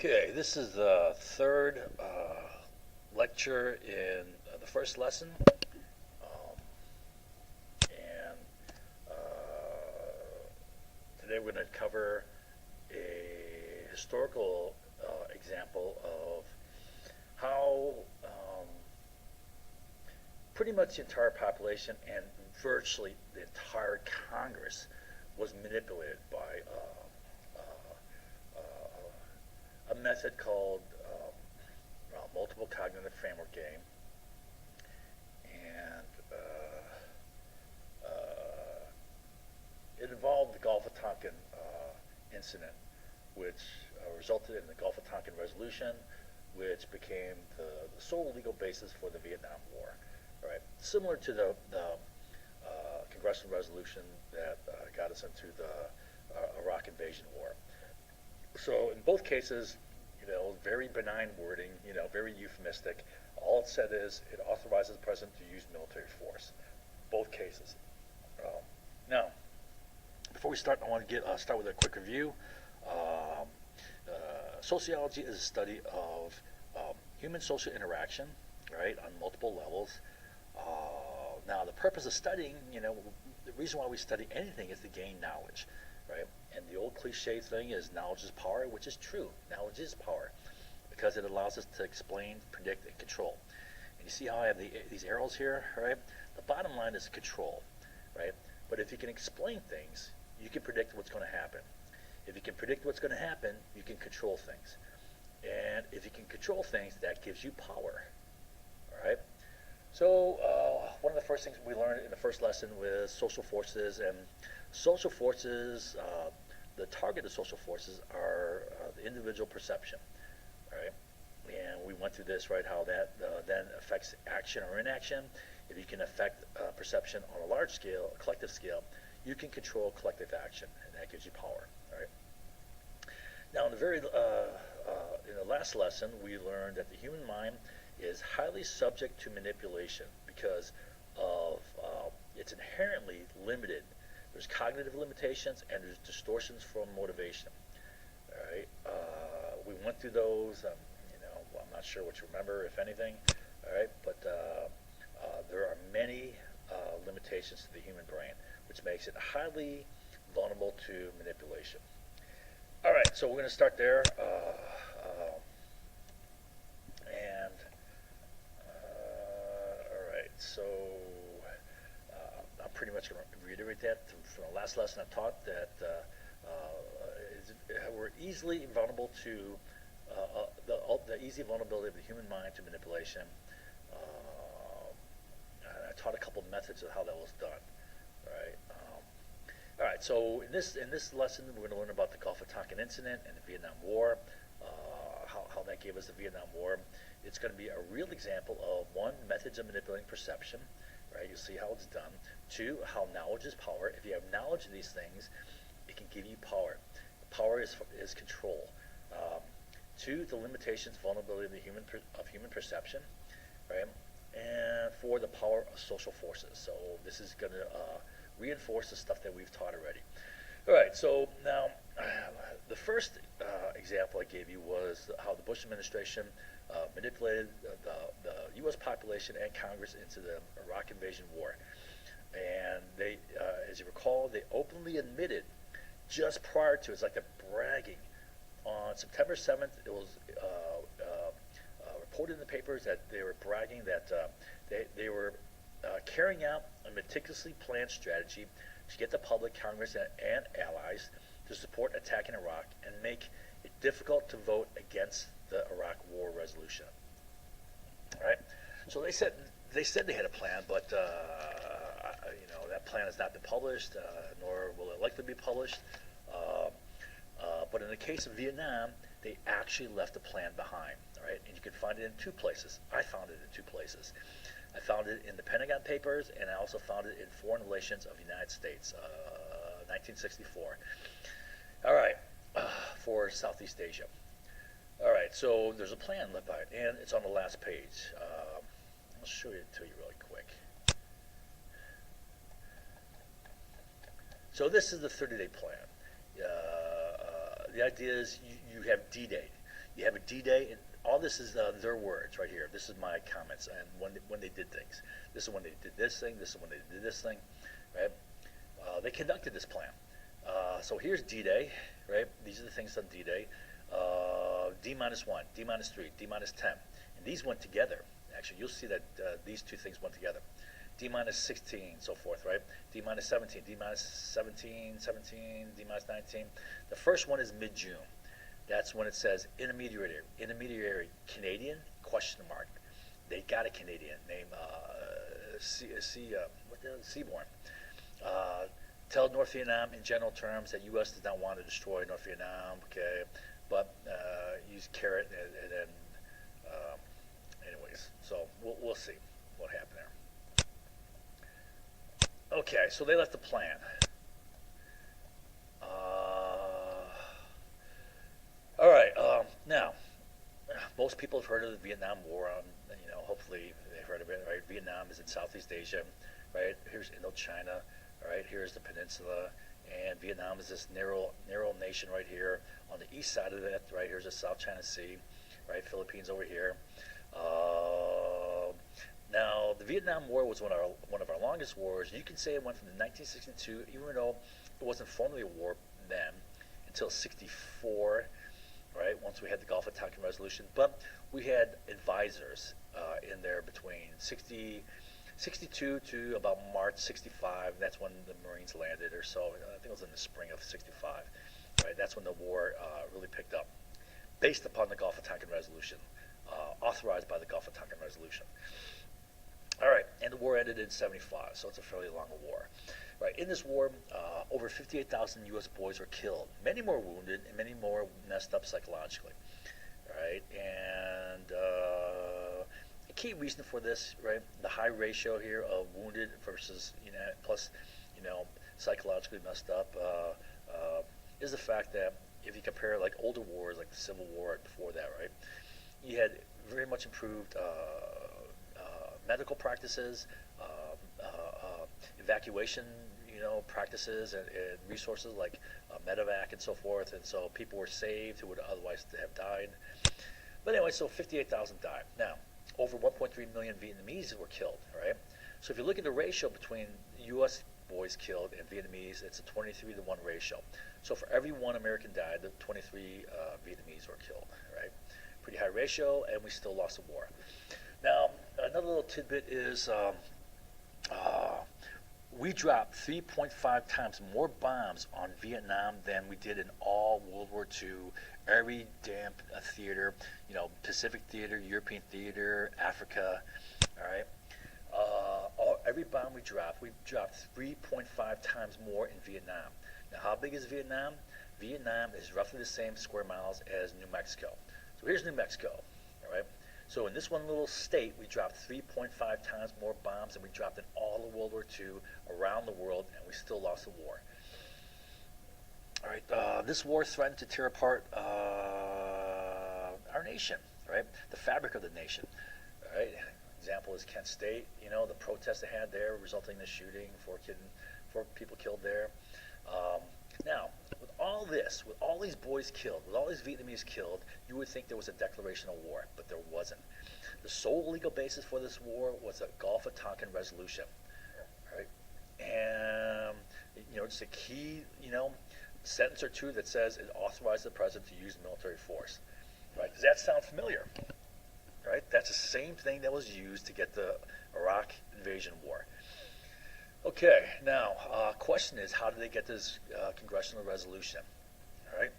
Okay, this is the third lecture in the first lesson. And today we're going to cover a historical example of how pretty much the entire population and virtually the entire Congress was manipulated by a method called multiple cognitive framework game, and it involved the Gulf of Tonkin incident, which resulted in the Gulf of Tonkin Resolution, which became the sole legal basis for the Vietnam War. Right, similar to the congressional resolution that got us into the Iraq invasion war. So in both cases, very benign wording, very euphemistic. All it said is it authorizes the president to use military force. Both cases. Now, before we start, I want to start with a quick review. Sociology is a study of human social interaction, right, on multiple levels. Now, the purpose of studying, the reason why we study anything is to gain knowledge, right? And the old cliche thing is knowledge is power, which is true. Knowledge is power because it allows us to explain, predict, and control. And you see how I have these arrows here, right? The bottom line is control, right? But if you can explain things, you can predict what's going to happen. If you can predict what's going to happen, you can control things. And if you can control things, that gives you power, all right? So one of the first things we learned in the first lesson was social forces, and social forces, the target of social forces are the individual perception, right? And we went through this, right, how that then affects action or inaction. If you can affect perception on a large scale, a collective scale, you can control collective action, and that gives you power, right? Now, in the last lesson, we learned that the human mind is highly subject to manipulation because of it's inherently limited. There's cognitive limitations and there's distortions from motivation. All right, we went through those. I'm not sure what you remember, if anything. All right, but there are many limitations to the human brain, which makes it highly vulnerable to manipulation. All right, so we're going to start there, and all right, so I'm pretty much going to reiterate that from the last lesson I taught that we're easily vulnerable to the easy vulnerability of the human mind to manipulation. I taught a couple of methods of how that was done. Right. All right. So in this lesson, we're going to learn about the Gulf of Tonkin incident and the Vietnam War. How that gave us the Vietnam War. It's going to be a real example of one, methods of manipulating perception. Right. You'll see how it's done. Two, how knowledge is power. If you have knowledge of these things, it can give you power. Power is control. Two, the limitations, vulnerability of human perception, right? And four, the power of social forces. So this is going to reinforce the stuff that we've taught already. All right. So now, the first example I gave you was how the Bush administration manipulated the U.S. population and Congress into the Iraq invasion war. And they, as you recall, they openly admitted just prior to, it's like they're bragging. On September 7th, it was reported in the papers that they were bragging that they were carrying out a meticulously planned strategy to get the public, Congress, and allies to support attacking Iraq and make it difficult to vote against the Iraq War resolution. All right. So they said they had a plan, but that plan has not been published, nor will it likely be published. But in the case of Vietnam, they actually left a plan behind, right? And you can find it in two places. I found it in two places. I found it in the Pentagon Papers, and I also found it in Foreign Relations of the United States, 1964. All right, for Southeast Asia. All right, so there's a plan left behind, and it's on the last page. I'll show it to you really quick. So this is the 30-day plan. The idea is you have D-Day. You have a D-Day, and all this is their words right here. This is my comments and when they did things. This is when they did this thing. This is when they did this thing, right? They conducted this plan. So here's D-Day, right? These are the things on D-Day. D-1, D-3, D-10, and these went together. Actually, you'll see that these two things went together. D-16, so forth, right? D-17, D-17, 17, D-19. The first one is mid-June. That's when it says intermediary Canadian, question mark. They got a Canadian named Seaborn. Tell North Vietnam in general terms that U.S. does not want to destroy North Vietnam, okay? But use carrot and then, anyways. So we'll see what happened there. Okay, so they left the plan. All right. Now, most people have heard of the Vietnam War. Hopefully they've heard of it. Right? Vietnam is in Southeast Asia. Right. Here's Indochina. All right. Here's the peninsula, and Vietnam is this narrow nation right here. On the east side of it, right here's the South China Sea. Right. Philippines over here. Now, the Vietnam War was one of our longest wars. You can say it went from 1962, even though it wasn't formally a war then, until '64. Right, once we had the Gulf of Tonkin Resolution, but we had advisors in there between 62 to about March '65. That's when the Marines landed, or so. I think it was in the spring of '65. Right, that's when the war really picked up, based upon the Gulf of Tonkin Resolution, authorized by the Gulf of Tonkin Resolution. All right, and the war ended in '75, so it's a fairly long war. Right, in this war, over 58,000 U.S. boys were killed, many more wounded, and many more messed up psychologically. Right, and a key reason for this, right, the high ratio here of wounded versus plus psychologically messed up, is the fact that if you compare like older wars, like the Civil War and before that, right, you had very much improved medical practices, evacuation, practices and resources like medevac and so forth, and so people were saved who would otherwise have died. But anyway, so 58,000 died. Now, over 1.3 million Vietnamese were killed, right? So if you look at the ratio between U.S. boys killed and Vietnamese, it's a 23-to-1 ratio. So for every one American died, the 23 Vietnamese were killed, right? Pretty high ratio, and we still lost the war. Now, another little tidbit is we dropped 3.5 times more bombs on Vietnam than we did in all World War II. Every damn theater, Pacific theater, European theater, Africa, all right? Every bomb we dropped 3.5 times more in Vietnam. Now, how big is Vietnam? Vietnam is roughly the same square miles as New Mexico. So here's New Mexico, all right? So in this one little state, we dropped 3.5 times more bombs than we dropped in all of World War II around the world, and we still lost the war. All right, this war threatened to tear apart our nation, right? The fabric of the nation, right? Example is Kent State, the protests they had there resulting in the shooting, four people killed there. Now, with all this, with all these boys killed, with all these Vietnamese killed, you would think there was a declaration of war, but there wasn't. The sole legal basis for this war was a Gulf of Tonkin Resolution, right? And, just a key, sentence or two that says it authorized the president to use military force, right? Does that sound familiar? Right? That's the same thing that was used to get the Iraq invasion war. Okay, now, question is, how did they get this congressional resolution? All right.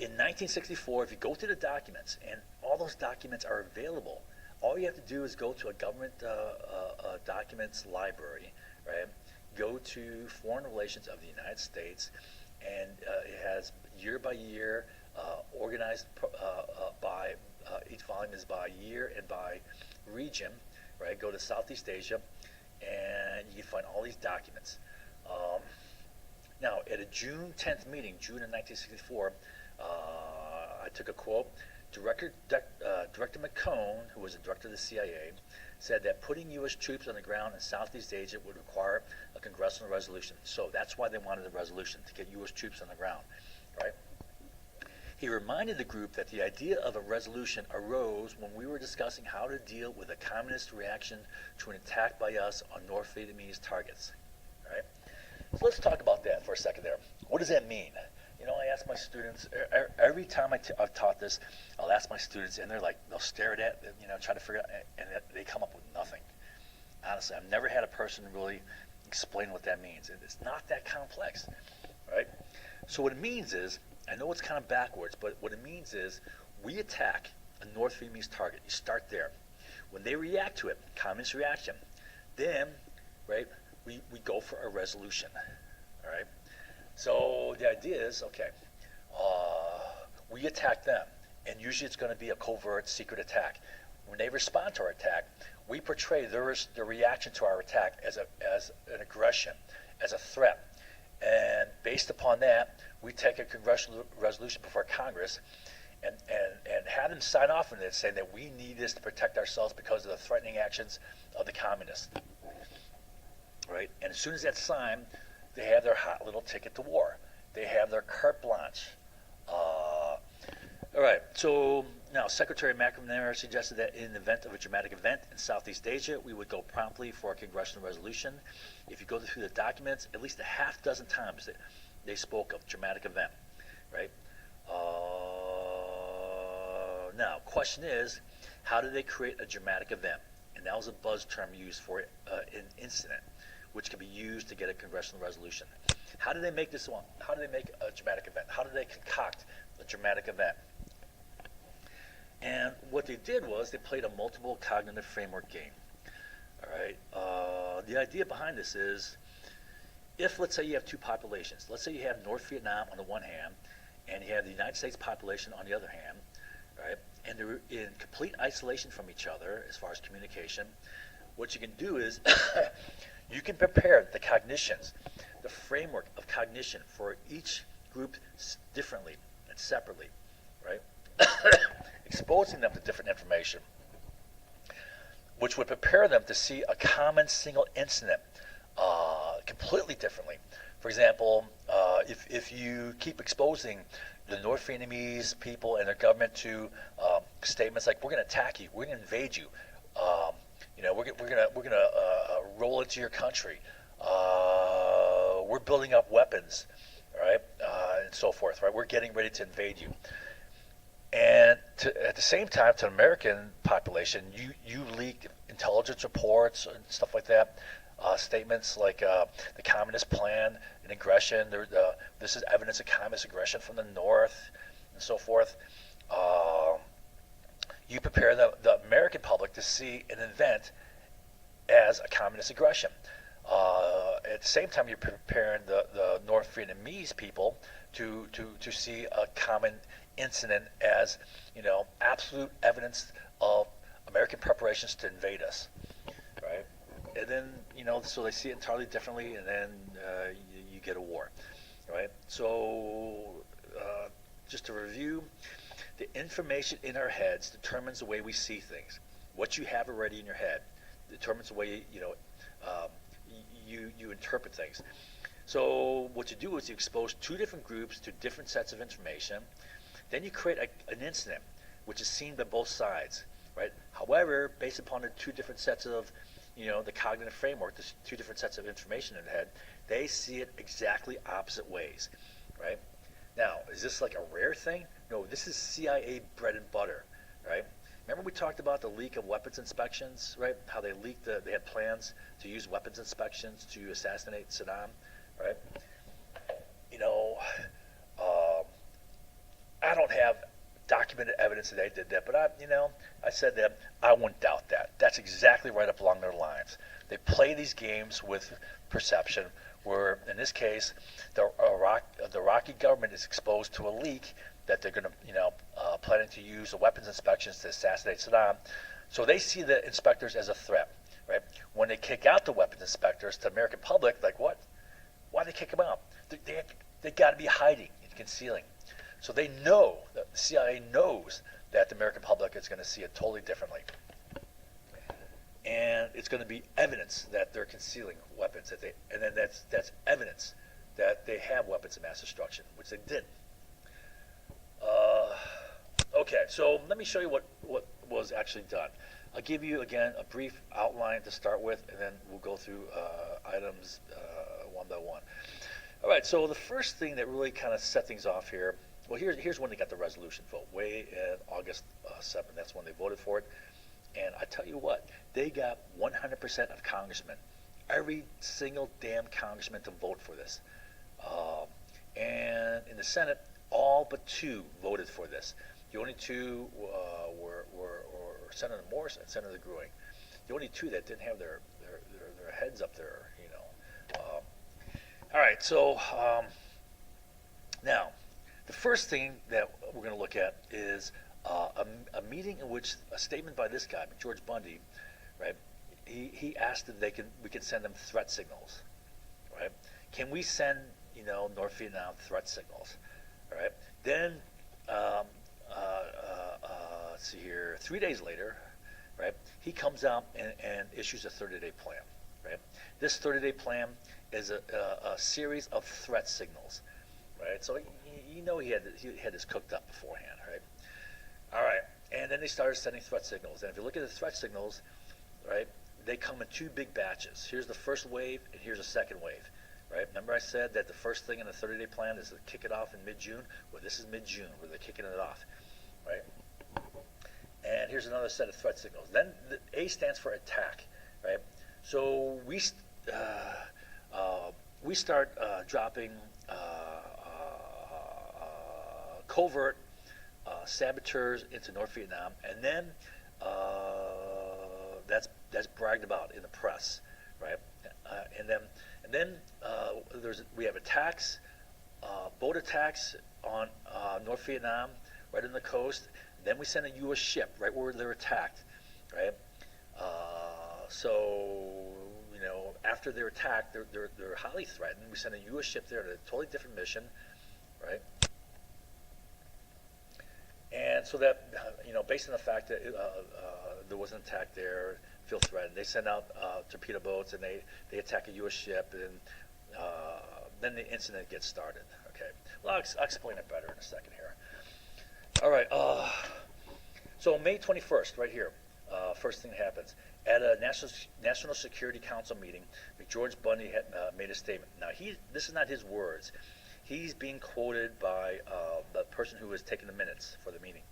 In 1964, if you go to the documents, and all those documents are available, all you have to do is go to a government documents library, right? Go to Foreign Relations of the United States, and it has year by year organized by, each volume is by year and by region, right? Go to Southeast Asia, and you can find all these documents. Now, at a June 10th meeting, June of 1964, I took a quote. Director McCone, who was the director of the CIA, said that putting U.S. troops on the ground in Southeast Asia would require a congressional resolution. So that's why they wanted a resolution, to get U.S. troops on the ground, right? He reminded the group that the idea of a resolution arose when we were discussing how to deal with a communist reaction to an attack by us on North Vietnamese targets. Right? So let's talk about that for a second there. What does that mean? You know, I ask my students, every time I've taught this, I'll ask my students, and they're like, they'll stare at it, you know, try to figure out, and they come up with nothing. Honestly, I've never had a person really explain what that means. It's not that complex, right? So what it means is, I know it's kind of backwards, but what it means is we attack a North Vietnamese target. You start there. When they react to it, communist reaction, then, right, we go for a resolution, all right? So the idea is, okay, we attack them, and usually it's going to be a covert, secret attack. When they respond to our attack, we portray their reaction to our attack as an aggression, as a threat. And based upon that, we take a congressional resolution before Congress and have them sign off on it, saying that we need this to protect ourselves because of the threatening actions of the communists. Right? And as soon as that's signed, they have their hot little ticket to war. They have their carte blanche. All right, so now Secretary McNamara suggested that in the event of a dramatic event in Southeast Asia, we would go promptly for a congressional resolution. If you go through the documents, at least a half dozen times they spoke of dramatic event, right? Now, question is, how do they create a dramatic event? And that was a buzz term used for an incident, which can be used to get a congressional resolution. How do they make this one? How do they make a dramatic event? How do they concoct a dramatic event? And what they did was they played a multiple cognitive framework game. All right. The idea behind this is, if let's say you have two populations, let's say you have North Vietnam on the one hand, and you have the United States population on the other hand, right? And they're in complete isolation from each other as far as communication. What you can do is you can prepare the cognitions, the framework of cognition for each group differently and separately, right? Exposing them to different information, which would prepare them to see a common single incident completely differently. For example, if you keep exposing the North Vietnamese people and their government to statements like, "We're going to attack you, we're going to invade you, you know, we're gonna roll into your country, we're building up weapons, right, and so forth, right? We're getting ready to invade you." And at the same time, to the American population, you leak intelligence reports and stuff like that, statements like the Communist Plan and aggression. This is evidence of communist aggression from the North, and so forth. You prepare the American public to see an event as a communist aggression. At the same time, you're preparing the North Vietnamese people to see a common incident as, you know, absolute evidence of American preparations to invade us, right? And then, you know, so they see it entirely differently, and then you get a war, right? So just to review, the information in our heads determines the way we see things. What you have already in your head determines the way, you know, you interpret things. So what you do is you expose two different groups to different sets of information. Then you create an incident, which is seen by both sides, right? However, based upon the two different sets of, you know, the cognitive framework, the two different sets of information in the head, they see it exactly opposite ways, right? Now, is this like a rare thing? No, this is CIA bread and butter, right? Remember we talked about the leak of weapons inspections, right? How they leaked, they had plans to use weapons inspections to assassinate Saddam, right? You know, I don't have documented evidence that they did that, but I said that I wouldn't doubt that. That's exactly right up along their lines. They play these games with perception, where in this case, the Iraqi government is exposed to a leak that they're going to, planning to use the weapons inspections to assassinate Saddam. So they see the inspectors as a threat, right? When they kick out the weapons inspectors to the American public, like what? Why do they kick them out? They got to be hiding and concealing. So they know, the CIA knows that the American public is going to see it totally differently. And it's going to be evidence that they're concealing weapons, and then that's evidence that they have weapons of mass destruction, which they didn't. Okay, so let me show you what was actually done. I'll give you, again, a brief outline to start with, and then we'll go through items one by one. All right, so the first thing that really kind of set things off here, well, here's when they got the resolution vote, way in August 7th. That's when they voted for it. And I tell you what, they got 100% of congressmen, every single damn congressman to vote for this. And in the Senate, all but two voted for this. The only two were Senator Morse and Senator Gruing. The only two that didn't have their heads up there, you know. All right, so now the first thing that we're going to look at is a meeting in which a statement by this guy, George Bundy, right? He asked if we could send them threat signals, right? Can we send, you know, North Vietnam threat signals, all right? Then let's see here, 3 days later, right? He comes out and issues a 30-day plan, right? This 30-day plan is a series of threat signals, right? So you know he had this cooked up beforehand, right? All right, and then they started sending threat signals. And if you look at the threat signals, right, they come in two big batches. Here's the first wave, and here's the second wave, right? Remember I said that the first thing in the 30-day plan is to kick it off in mid-June? Well, this is mid-June where they're kicking it off, right? And here's another set of threat signals. Then the A stands for attack, right? So we start dropping covert saboteurs into North Vietnam, and then that's bragged about in the press, right? And then we have attacks, boat attacks on North Vietnam, right on the coast. Then we send a U.S. ship right where they're attacked, right? So you know, after they're attacked, they're highly threatened. We send a U.S. ship there on a totally different mission, right? And so that, you know, based on the fact that there was an attack there, feel threatened, they send out torpedo boats and they attack a U.S. ship, and then the incident gets started. Okay. Well, I'll explain it better in a second here. All right. So May 21st, right here, first thing that happens. At a National Security Council meeting, George Bundy had made a statement. Now, this is not his words. He's being quoted by the person who was taking the minutes for the meeting.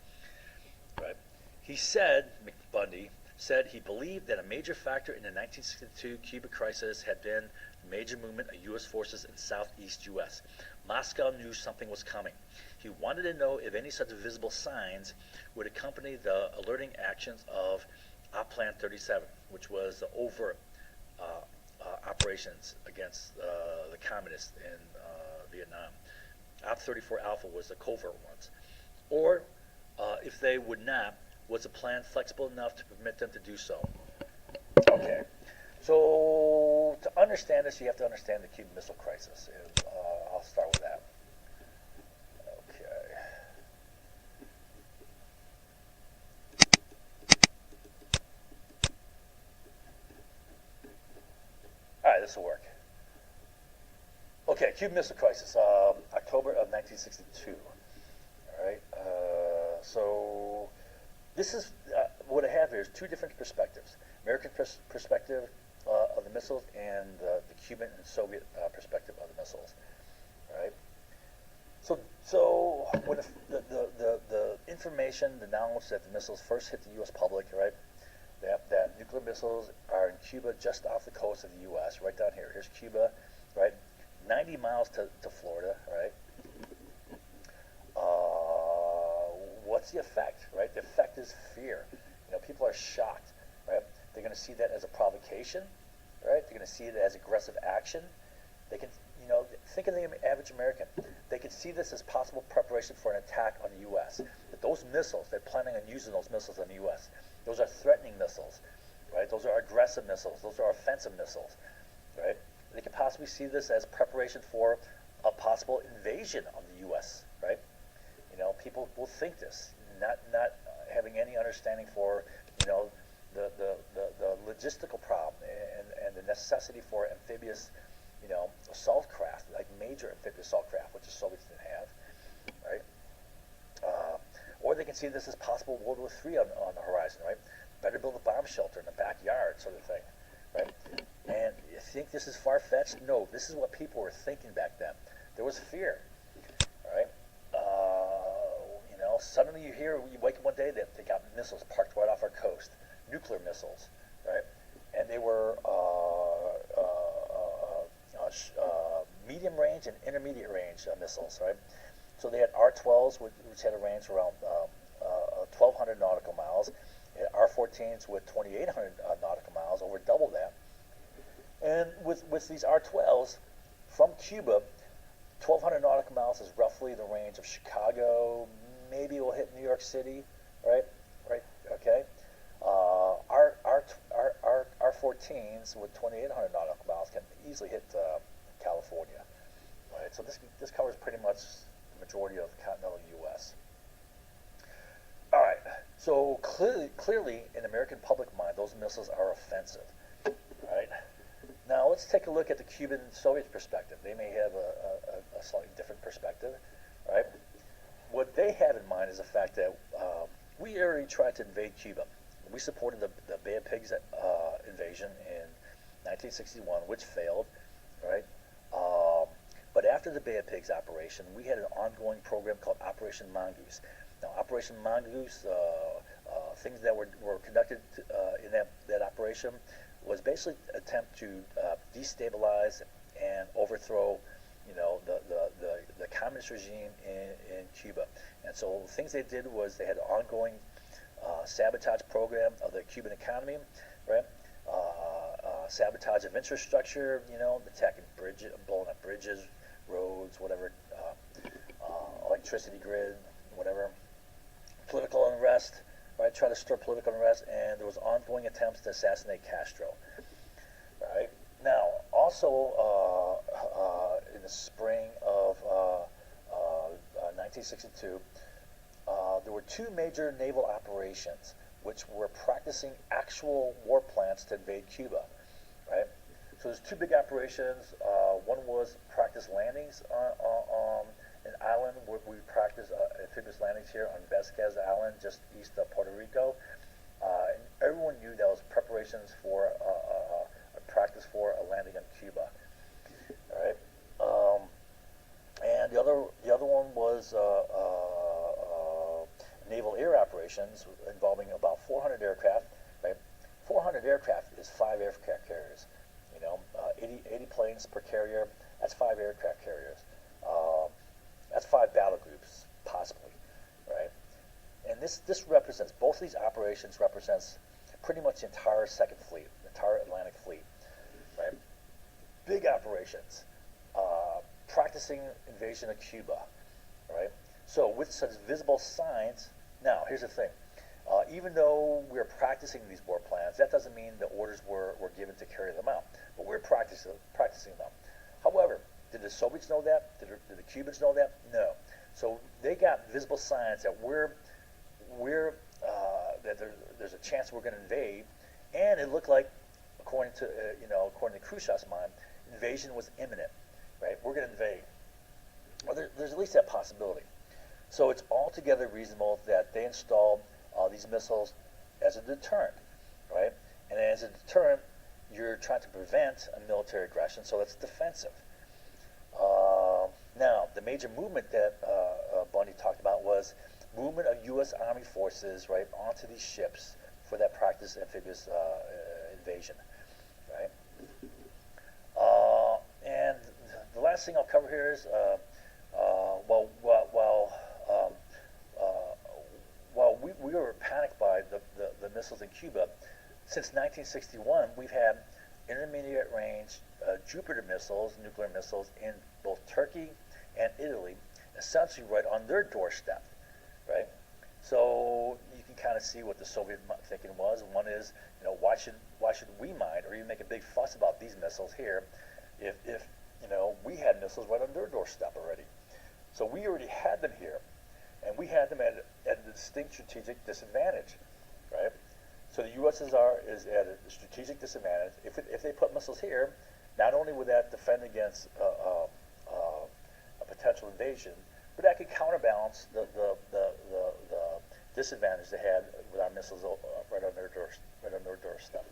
Right? He said, Bundy said, he believed that a major factor in the 1962 Cuba crisis had been the major movement of U.S. forces in southeast U.S. Moscow knew something was coming. He wanted to know if any such visible signs would accompany the alerting actions of Op Plan 37, which was the overt operations against the communists in Vietnam. Op 34 Alpha was the covert ones. Or if they would not, was the plan flexible enough to permit them to do so? Okay. So to understand this, you have to understand the Cuban Missile Crisis. And, I'll start with that. Okay. All right, this will work. Okay, Cuban Missile Crisis, October of 1962. All right, so this is what I have here is two different perspectives: American perspective of the missiles and the Cuban and Soviet perspective of the missiles. All right. So when the information, the knowledge that the missiles first hit the U.S. public, right? That nuclear missiles are in Cuba, just off the coast of the U.S., right down here. Here's Cuba, right? 90 miles to Florida, right? What's the effect, right? The effect is fear. You know, people are shocked, right? They're going to see that as a provocation, right? They're going to see it as aggressive action. They can, you know, think of the average American. They can see this as possible preparation for an attack on the U.S. That those missiles, they're planning on using those missiles on the U.S. Those are threatening missiles, right? Those are aggressive missiles. Those are offensive missiles, right? They can possibly see this as preparation for a possible invasion of the U.S., right? You know, people will think this, not having any understanding for, you know, the logistical problem and the necessity for amphibious, you know, assault craft, like major amphibious assault craft, which the Soviets didn't have, right? Or they can can see this as possible World War III on the horizon, right? Better build a bomb shelter in the backyard, sort of thing, right? And you think this is far-fetched? No, this is what people were thinking back then. There was fear, all right? Suddenly you wake up one day that they got missiles parked right off our coast, nuclear missiles, right? And they were medium range and intermediate range missiles, right? So they had R-12s, which had a range around 1,200 nautical miles, and R-14s with 2,800 nautical miles, over double that. And with these R-12s from Cuba, 1,200 nautical miles is roughly the range of Chicago. Maybe we'll hit New York City, right? Right. Okay. R-14s with 2,800 nautical miles can easily hit California, right? So this covers pretty much the majority of the continental U.S. All right. So clearly, in American public mind, those missiles are offensive, right? Now let's take a look at the Cuban-Soviet perspective. They may have a slightly different perspective, right? What they have in mind is the fact that we already tried to invade Cuba. We supported the Bay of Pigs invasion in 1961, which failed, right? But after the Bay of Pigs operation, we had an ongoing program called Operation Mongoose. Now, Operation Mongoose, things that were conducted in that operation was basically an attempt to destabilize and overthrow, the communist regime in Cuba. And so the things they did was they had an ongoing sabotage program of the Cuban economy, right? Sabotage of infrastructure, attacking bridges, blowing up bridges, roads, whatever, electricity grid, whatever. Political unrest, right? Try to stir political unrest, and there was ongoing attempts to assassinate Castro, right? Now, also in the spring of 1962, there were two major naval operations which were practicing actual war plans to invade Cuba, right? So there's two big operations. One was practice landings on an island where we practiced amphibious landings here on Vasquez Island, just east of Puerto Rico. And everyone knew that was preparations for a practice for a landing on Cuba. All right. And the other one was naval air operations involving about 400 aircraft. Right. 400 aircraft is 5 aircraft carriers. 80 planes per carrier. That's 5 aircraft carriers. That's 5 battle groups, possibly, right? And this represents, both these operations represents pretty much the entire Second Fleet, the entire Atlantic Fleet, right? Big operations, practicing invasion of Cuba, right? So with such visible signs, now here's the thing. Even though we're practicing these war plans, that doesn't mean the orders were given to carry them out, but we're practicing them. However, did the Soviets know that? Did the Cubans know that? No. So they got visible signs that there's a chance we're going to invade, and it looked like, according to Khrushchev's mind, invasion was imminent. Right? We're going to invade. Well, there's at least that possibility. So it's altogether reasonable that they installed these missiles as a deterrent, right? And as a deterrent, you're trying to prevent a military aggression, so it's defensive. Now, the major movement that Bundy talked about was movement of U.S. Army forces, right, onto these ships for that practice amphibious invasion, right? And the last thing I'll cover here is, while we were panicked by the missiles in Cuba, since 1961, we've had intermediate range Jupiter missiles, nuclear missiles, in both Turkey and Italy, essentially right on their doorstep, right? So you can kind of see what the Soviet thinking was. One is, why should we mind or even make a big fuss about these missiles here if we had missiles right on their doorstep already? So we already had them here, and we had them at a distinct strategic disadvantage, right? So the USSR is at a strategic disadvantage. If they put missiles here, not only would that defend against a potential invasion, but that could counterbalance the disadvantage they had with our missiles right on their doorstep.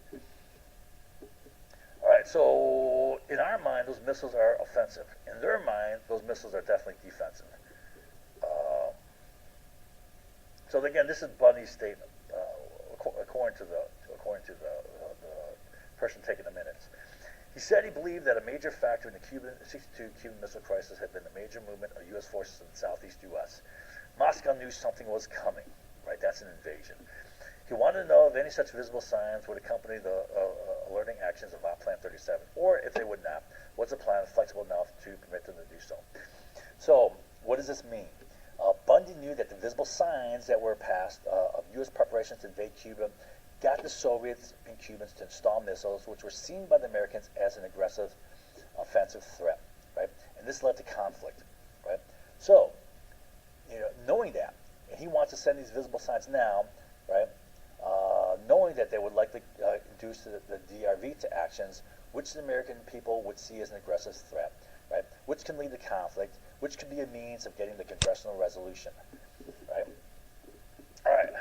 All right, so in our mind, those missiles are offensive. In their mind, those missiles are definitely defensive. So again, this is Bundy's statement, according to the person taking the minutes. He said he believed that a major factor in the 62 Cuban Missile Crisis had been the major movement of U.S. forces in the southeast U.S. Moscow knew something was coming, right? That's an invasion. He wanted to know if any such visible signs would accompany the alerting actions of Plan 37, or if they would not, was the plan flexible enough to permit them to do so? So, what does this mean? Bundy knew that the visible signs that were passed of U.S. preparations to invade Cuba got the Soviets and Cubans to install missiles, which were seen by the Americans as an aggressive, offensive threat, right? And this led to conflict, right? So, knowing that, and he wants to send these visible signs now, right? Knowing that they would likely induce the DRV to actions, which the American people would see as an aggressive threat, right? Which can lead to conflict, which could be a means of getting the congressional resolution, right? All right.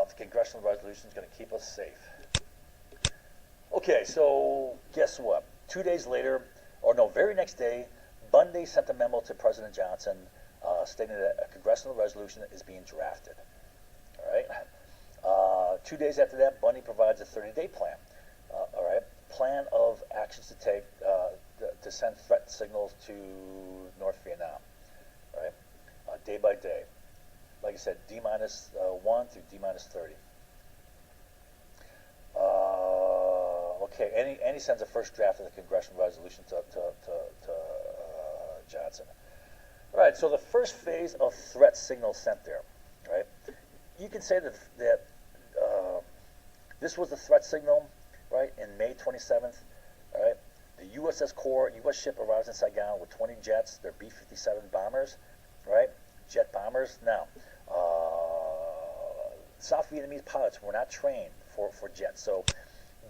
The congressional resolution is going to keep us safe. Okay, so guess what? 2 days later, very next day, Bundy sent a memo to President Johnson stating that a congressional resolution is being drafted. All right. 2 days after that, Bundy provides a 30-day plan. All right, plan of actions to take to send threat signals to North Vietnam. All right, day by day. Like I said, D-1 through D-30. Okay, and he sends a first draft of the congressional resolution to Johnson. All right, so the first phase of threat signals sent there, right? You can say that this was the threat signal, right, in May 27th, all right? The USS Core, U.S. ship arrives in Saigon with 20 jets, they're B-57 bombers, right? Jet bombers. Now, South Vietnamese pilots were not trained for jets, so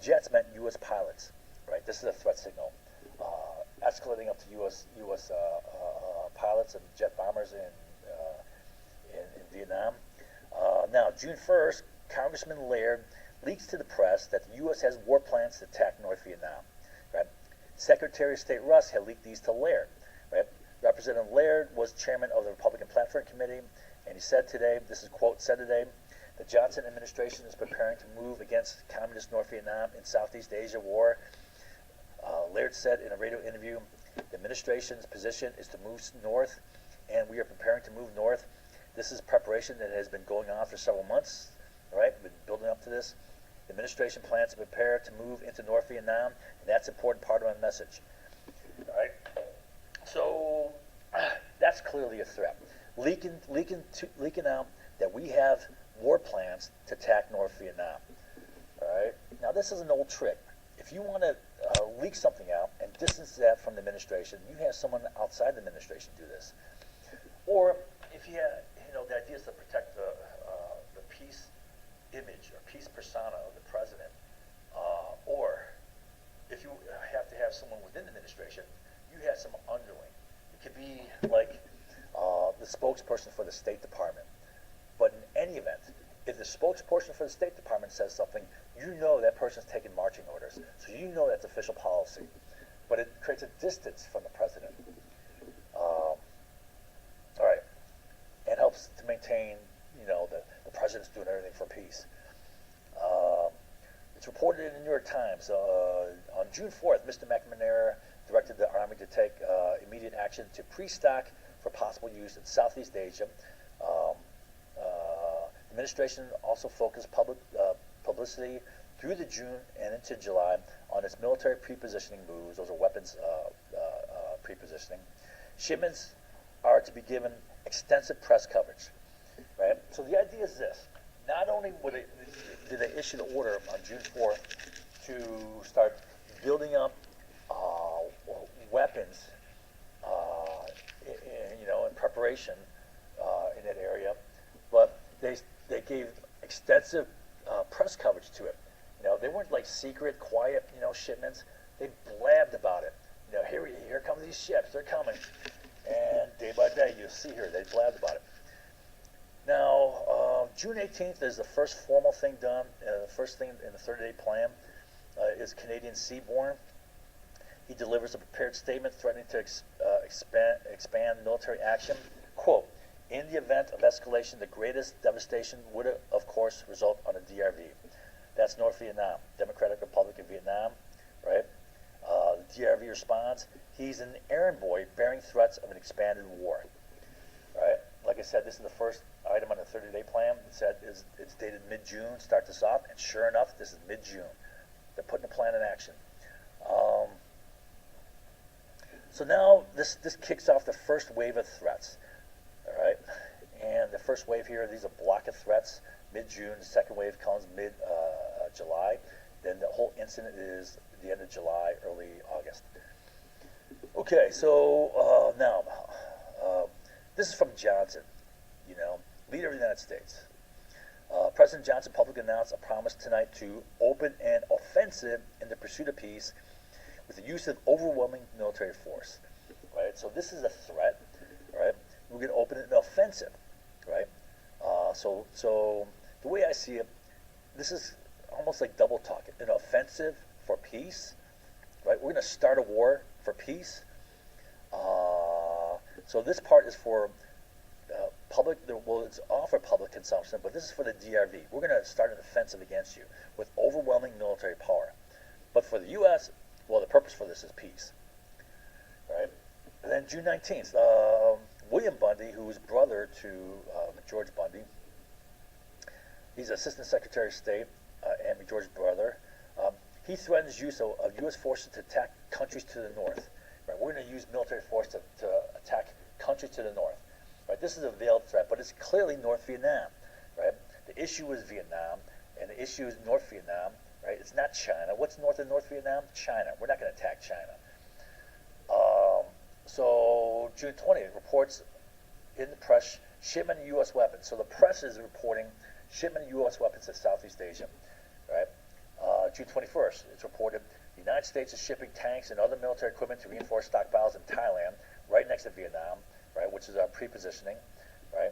jets meant U.S. pilots, right? This is a threat signal, escalating up to U.S. pilots and jet bombers in Vietnam. Now, June 1st, Congressman Laird leaks to the press that the U.S. has war plans to attack North Vietnam. Right? Secretary of State Russ had leaked these to Laird. Right? Representative Laird was chairman of the Republican Platform Committee, and he said today, this is quote, said today, the Johnson administration is preparing to move against communist North Vietnam in Southeast Asia war. Laird said in a radio interview, the administration's position is to move north, and we are preparing to move north. This is preparation that has been going on for several months, all right? We've been building up to this. The administration plans to prepare to move into North Vietnam, and that's an important part of my message. All right? So that's clearly a threat. Leaking out that we have war plans to attack North Vietnam. All right? Now, this is an old trick. If you want to leak something out and distance that from the administration, you have someone outside the administration do this. Or if you have, the idea is to protect the peace image or peace persona of the president, or if you have to have someone within the administration, you have some underling. It could be like the spokesperson for the State Department. But in any event, if the spokesperson for the State Department says something, you know that person's taking marching orders. So you know that's official policy. But it creates a distance from the president. All right. It helps to maintain, the president's doing everything for peace. It's reported in the New York Times. On June 4th, Mr. McNamara directed the Army to take immediate action to pre-stock for possible use in Southeast Asia. The administration also focused publicity through the June and into July on its military pre-positioning moves. Those are weapons pre-positioning. Shipments are to be given extensive press coverage, right? So the idea is this. Not only did they issue the order on June 4th to start building up weapons, in preparation in that area, but they gave extensive press coverage to it. They weren't like secret, quiet, shipments. They blabbed about it. Here come these ships. They're coming. And day by day, you'll see here, they blabbed about it. Now, June 18th is the first formal thing done. The first thing in the 30-day plan is Canadian Seaborne. He delivers a prepared statement threatening to expand military action. Quote, in the event of escalation, the greatest devastation would, of course, result on a DRV. That's North Vietnam, Democratic Republic of Vietnam, right? The DRV responds, he's an errand boy bearing threats of an expanded war, right? Like I said, this is the first item on the 30-day plan. It's dated mid-June, start this off, and sure enough, this is mid-June. They're putting the plan in action. So now this kicks off the first wave of threats, all right? And the first wave here, these are block of threats, mid-June. The second wave comes mid-July. Then the whole incident is the end of July, early August. Okay, so now, this is from Johnson, leader of the United States. President Johnson publicly announced a promise tonight to open an offensive in the pursuit of peace with the use of overwhelming military force, right? So this is a threat, right? We're going to open an offensive, right? So the way I see it, this is almost like double talk. An offensive for peace, right? We're going to start a war for peace. So this part is for public, well, it's all for public consumption, but this is for the DRV. We're going to start an offensive against you with overwhelming military power. But for the U.S., well, the purpose for this is peace, right? And then June 19th, William Bundy, who was brother to George Bundy, he's Assistant Secretary of State and George's brother. He threatens use of U.S. forces to attack countries to the north. Right? We're going to use military force to attack countries to the north. Right? This is a veiled threat, but it's clearly North Vietnam. Right? The issue is Vietnam, and the issue is North Vietnam. Right? It's not China. What's north of North Vietnam? China. We're not going to attack China. So June 20th reports in the press shipment of U.S. weapons. So the press is reporting shipment of U.S. weapons to Southeast Asia. Right? June 21st, it's reported the United States is shipping tanks and other military equipment to reinforce stockpiles in Thailand, right next to Vietnam, right, which is our pre-positioning, right?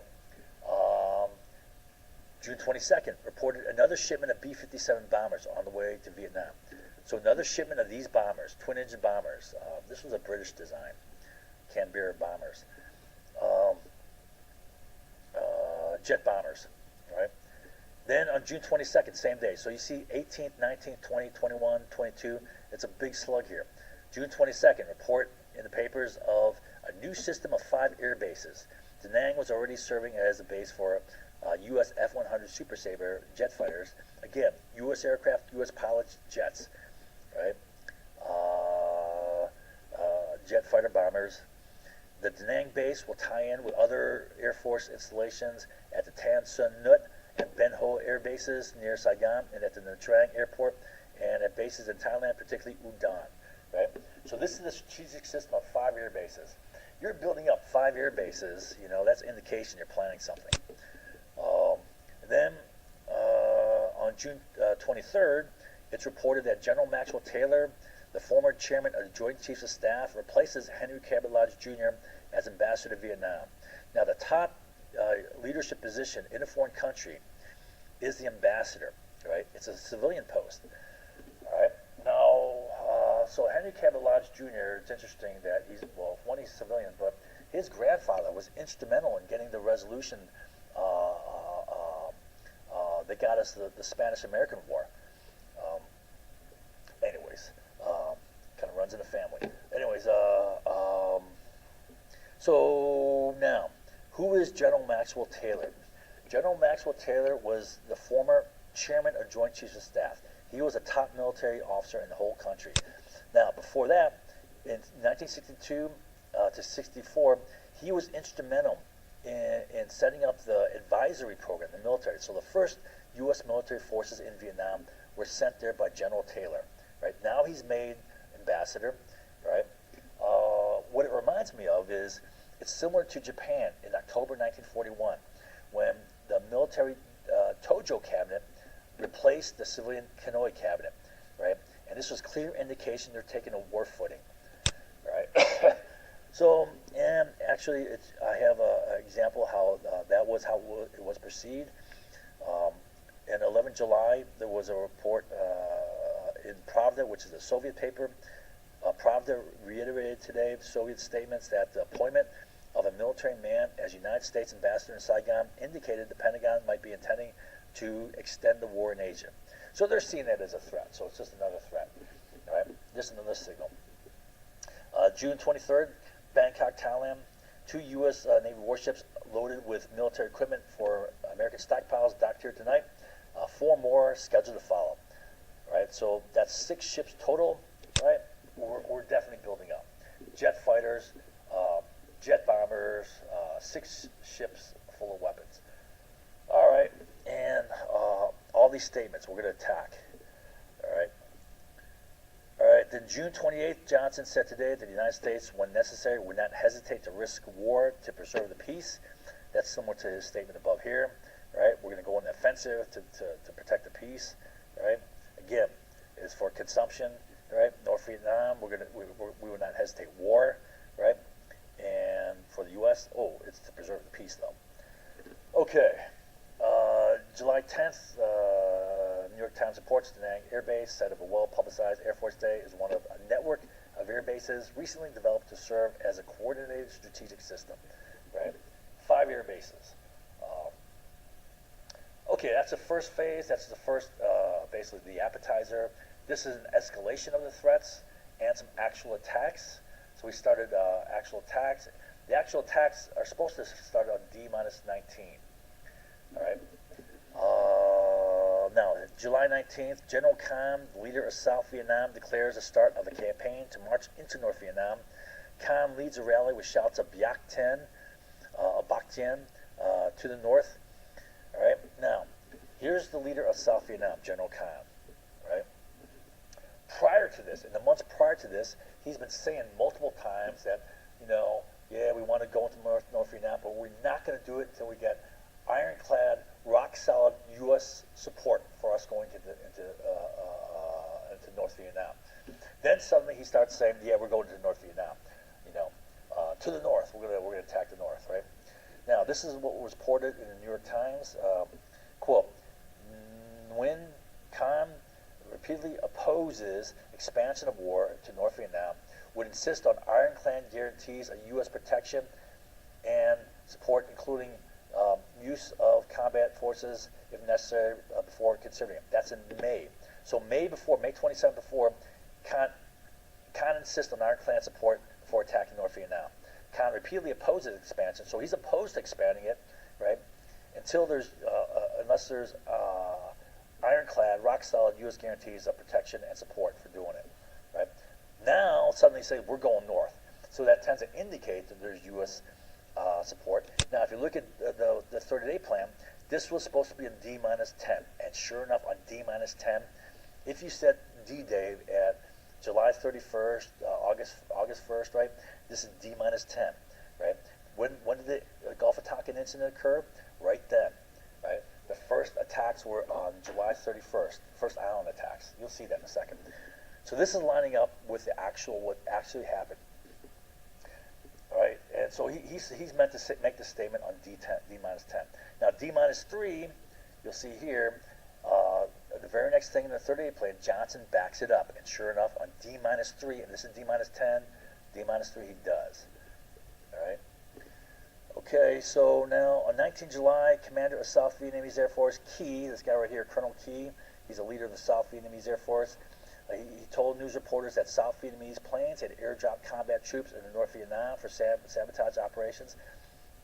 June 22nd, reported another shipment of B-57 bombers on the way to Vietnam. So another shipment of these bombers, twin-engine bombers. This was a British design, Canberra bombers. Jet bombers, right? Then on June 22nd, same day. So you see 18th, 19th, 20, 21, 22. It's a big slug here. June 22nd, report in the papers of a new system of 5 air bases. Da Nang was already serving as a base for U.S. F-100 Super Sabre jet fighters. Again, U.S. aircraft, U.S. pilots, jets, right? Jet fighter bombers. The Da Nang base will tie in with other Air Force installations at the Tan Son Nhut and Ben Ho air bases near Saigon and at the Nha Trang airport and at bases in Thailand, particularly Udon, right? So this is the strategic system of 5 air bases. You're building up 5 air bases, that's an indication you're planning something. Then on June 23rd, it's reported that General Maxwell Taylor, the former chairman of the Joint Chiefs of Staff, replaces Henry Cabot Lodge Jr. as ambassador to Vietnam. Now, the top leadership position in a foreign country is the ambassador, right? It's a civilian post, all right? Now, so Henry Cabot Lodge Jr., it's interesting that he's civilian, but his grandfather was instrumental in getting the resolution that got us the Spanish-American War. Kind of runs in the family. Anyways, so now, who is General Maxwell Taylor? General Maxwell Taylor was the former chairman of Joint Chiefs of Staff. He was a top military officer in the whole country. Now, before that, in 1962 to 64, he was instrumental in setting up the advisory program in the military. So the first U.S. military forces in Vietnam were sent there by General Taylor. Right now, he's made ambassador. Right. What it reminds me of is it's similar to Japan in October 1941, when the military Tojo cabinet replaced the civilian Hanoi cabinet. Right, and this was clear indication they're taking a war footing. Right. So, and actually, I have an example how it was perceived. in July, there was a report in Pravda, which is a Soviet paper. Pravda reiterated today Soviet statements that the appointment of a military man as United States ambassador in Saigon indicated the Pentagon might be intending to extend the war in Asia. So they're seeing that as a threat. So it's just another threat, right? Just another signal. June 23rd, Bangkok, Thailand. 2 U.S. Navy warships loaded with military equipment for American stockpiles docked here tonight. 4 more scheduled to follow. Right, so that's 6 ships total. Right, we're definitely building up. Jet fighters, jet bombers, 6 ships full of weapons. All right, and all these statements we're going to attack. All right. Then June 28th, Johnson said today that the United States, when necessary, would not hesitate to risk war to preserve the peace. That's similar to his statement above here. Right, we're going to go on the offensive to protect the peace. Right, again, it is for consumption. Right, North Vietnam, we will not hesitate war. Right, and for the U.S., it's to preserve the peace though. Okay, July 10th. New York Times reports Da Nang Air Base, site of a well-publicized Air Force Day, is one of a network of air bases recently developed to serve as a coordinated strategic system. Right, 5 air bases. Okay, that's the first phase. That's the first, basically the appetizer. This is an escalation of the threats and some actual attacks. So we started actual attacks. The actual attacks are supposed to start on D-19. All right. Now, July 19th, General Khan, the leader of South Vietnam, declares the start of a campaign to march into North Vietnam. Khan leads a rally with shouts of Bac Tien to the north. All right. Now, here's the leader of South Vietnam, General Khan. Right. Prior to this, in the months prior to this, he's been saying multiple times that, we want to go into North Vietnam, but we're not going to do it until we get ironclad, rock-solid U.S. support for us going into North Vietnam. Then suddenly he starts saying, we're going to North Vietnam. To the north. We're going to attack the north, right? Now, this is what was reported in the New York Times. Quote, Nguyen Khan repeatedly opposes expansion of war to North Vietnam, would insist on ironclad guarantees of U.S. protection and support, including use of combat forces if necessary before considering it. That's in May. So May 27th before, Khan insists on ironclad support before attacking North Vietnam. Khan repeatedly opposes expansion, so he's opposed to expanding it, right? Unless there's ironclad, rock-solid U.S. guarantees of protection and support for doing it, right? Now, suddenly say, we're going north. So that tends to indicate that there's U.S. Support. Now, if you look at the 30-day plan, this was supposed to be in D-10. And sure enough, on D-10, if you set D-Day at July 31st, August 1st, right, this is D-10, right? When did the Gulf of Tonkin incident occur? Right then, right? The first attacks were on July 31st, first island attacks. You'll see that in a second. So this is lining up with what actually happened. All right, and so he's meant to make the statement on D-10. Now D-3, you'll see here, the very next thing in the 30-day plan, Johnson backs it up, and sure enough, on D-3, and this is D-10, D-3 he does. All right. Okay, so now on 19 July, Commander of South Vietnamese Air Force, Key, this guy right here, Colonel Key, he's a leader of the South Vietnamese Air Force. He told news reporters that South Vietnamese planes had airdropped combat troops in North Vietnam for sabotage operations.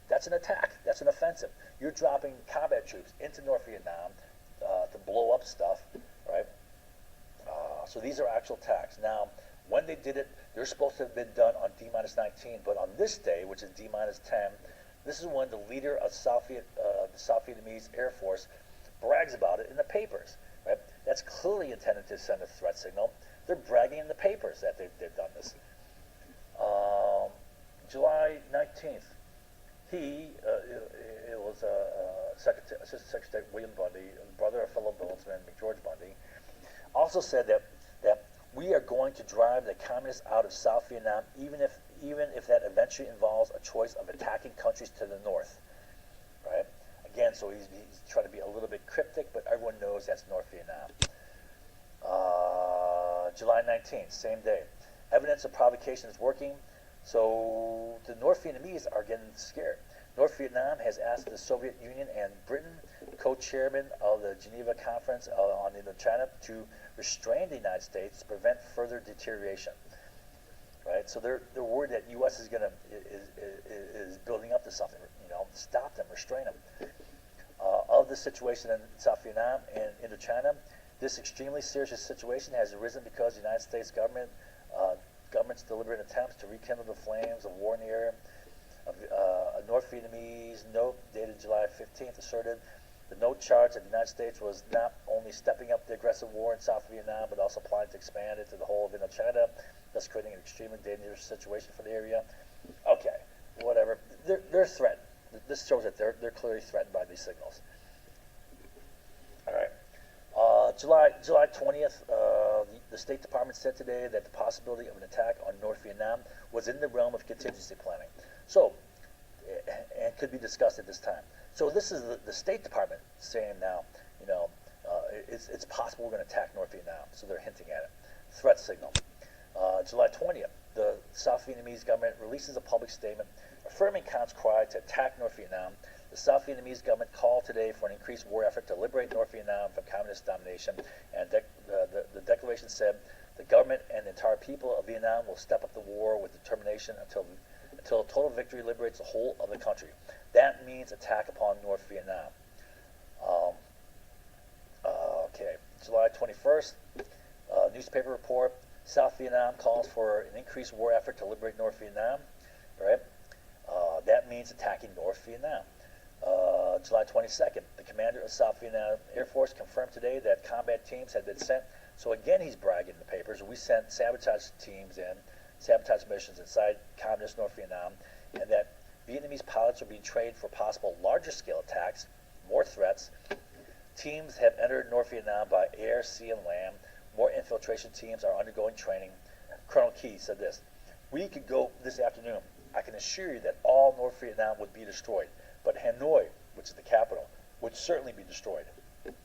That's an attack. That's an offensive. You're dropping combat troops into North Vietnam to blow up stuff, right? So these are actual attacks. Now, when they did it, they're supposed to have been done on D-19, but on this day, which is D-10, this is when the leader of the South Vietnamese Air Force brags about it in the papers. Right? That's clearly intended to send a threat signal. They're bragging in the papers that they've done this. July 19th, it was Assistant Secretary William Bundy, brother of fellow Billsman George Bundy, also said that we are going to drive the communists out of South Vietnam, even if that eventually involves a choice of attacking countries to the north. Right? Again, so he's trying to be a little bit cryptic, but everyone knows that's North Vietnam. July 19th, same day. Evidence of provocation is working, so the North Vietnamese are getting scared. North Vietnam has asked the Soviet Union and Britain, co-chairman of the Geneva Conference on Indochina, to restrain the United States to prevent further deterioration. Right, so they're worried that U.S. is building up to something. Stop them, restrain them. Of the situation in South Vietnam and Indochina, this extremely serious situation has arisen because the United States government's deliberate attempts to rekindle the flames of war in the area. A North Vietnamese note dated July 15th asserted the note charged that the United States was not only stepping up the aggressive war in South Vietnam, but also planning to expand it to the whole of Indochina, thus creating an extremely dangerous situation for the area. Okay, whatever. They're threatened. This shows that they're clearly threatened by these signals. All right. July 20th, the State Department said today that the possibility of an attack on North Vietnam was in the realm of contingency planning. So, and could be discussed at this time. So this is the State Department saying now, it's possible we're going to attack North Vietnam. So they're hinting at it. Threat signal. July 20th, the South Vietnamese government releases a public statement affirming Khan's cry to attack North Vietnam. The South Vietnamese government called today for an increased war effort to liberate North Vietnam from communist domination, and the declaration said the government and the entire people of Vietnam will step up the war with determination until total victory liberates the whole of the country. That means attack upon North Vietnam. Okay, July 21st, newspaper report, South Vietnam calls for an increased war effort to liberate North Vietnam, right? That means attacking North Vietnam. July 22nd, the commander of South Vietnam Air Force confirmed today that combat teams had been sent. So again, he's bragging in the papers. We sent sabotage teams in, sabotage missions inside communist North Vietnam, and that Vietnamese pilots are being trained for possible larger scale attacks, more threats. Teams have entered North Vietnam by air, sea, and land. More infiltration teams are undergoing training. Colonel Key said this: "We could go this afternoon. I can assure you that all North Vietnam would be destroyed, but Hanoi, which is the capital, would certainly be destroyed."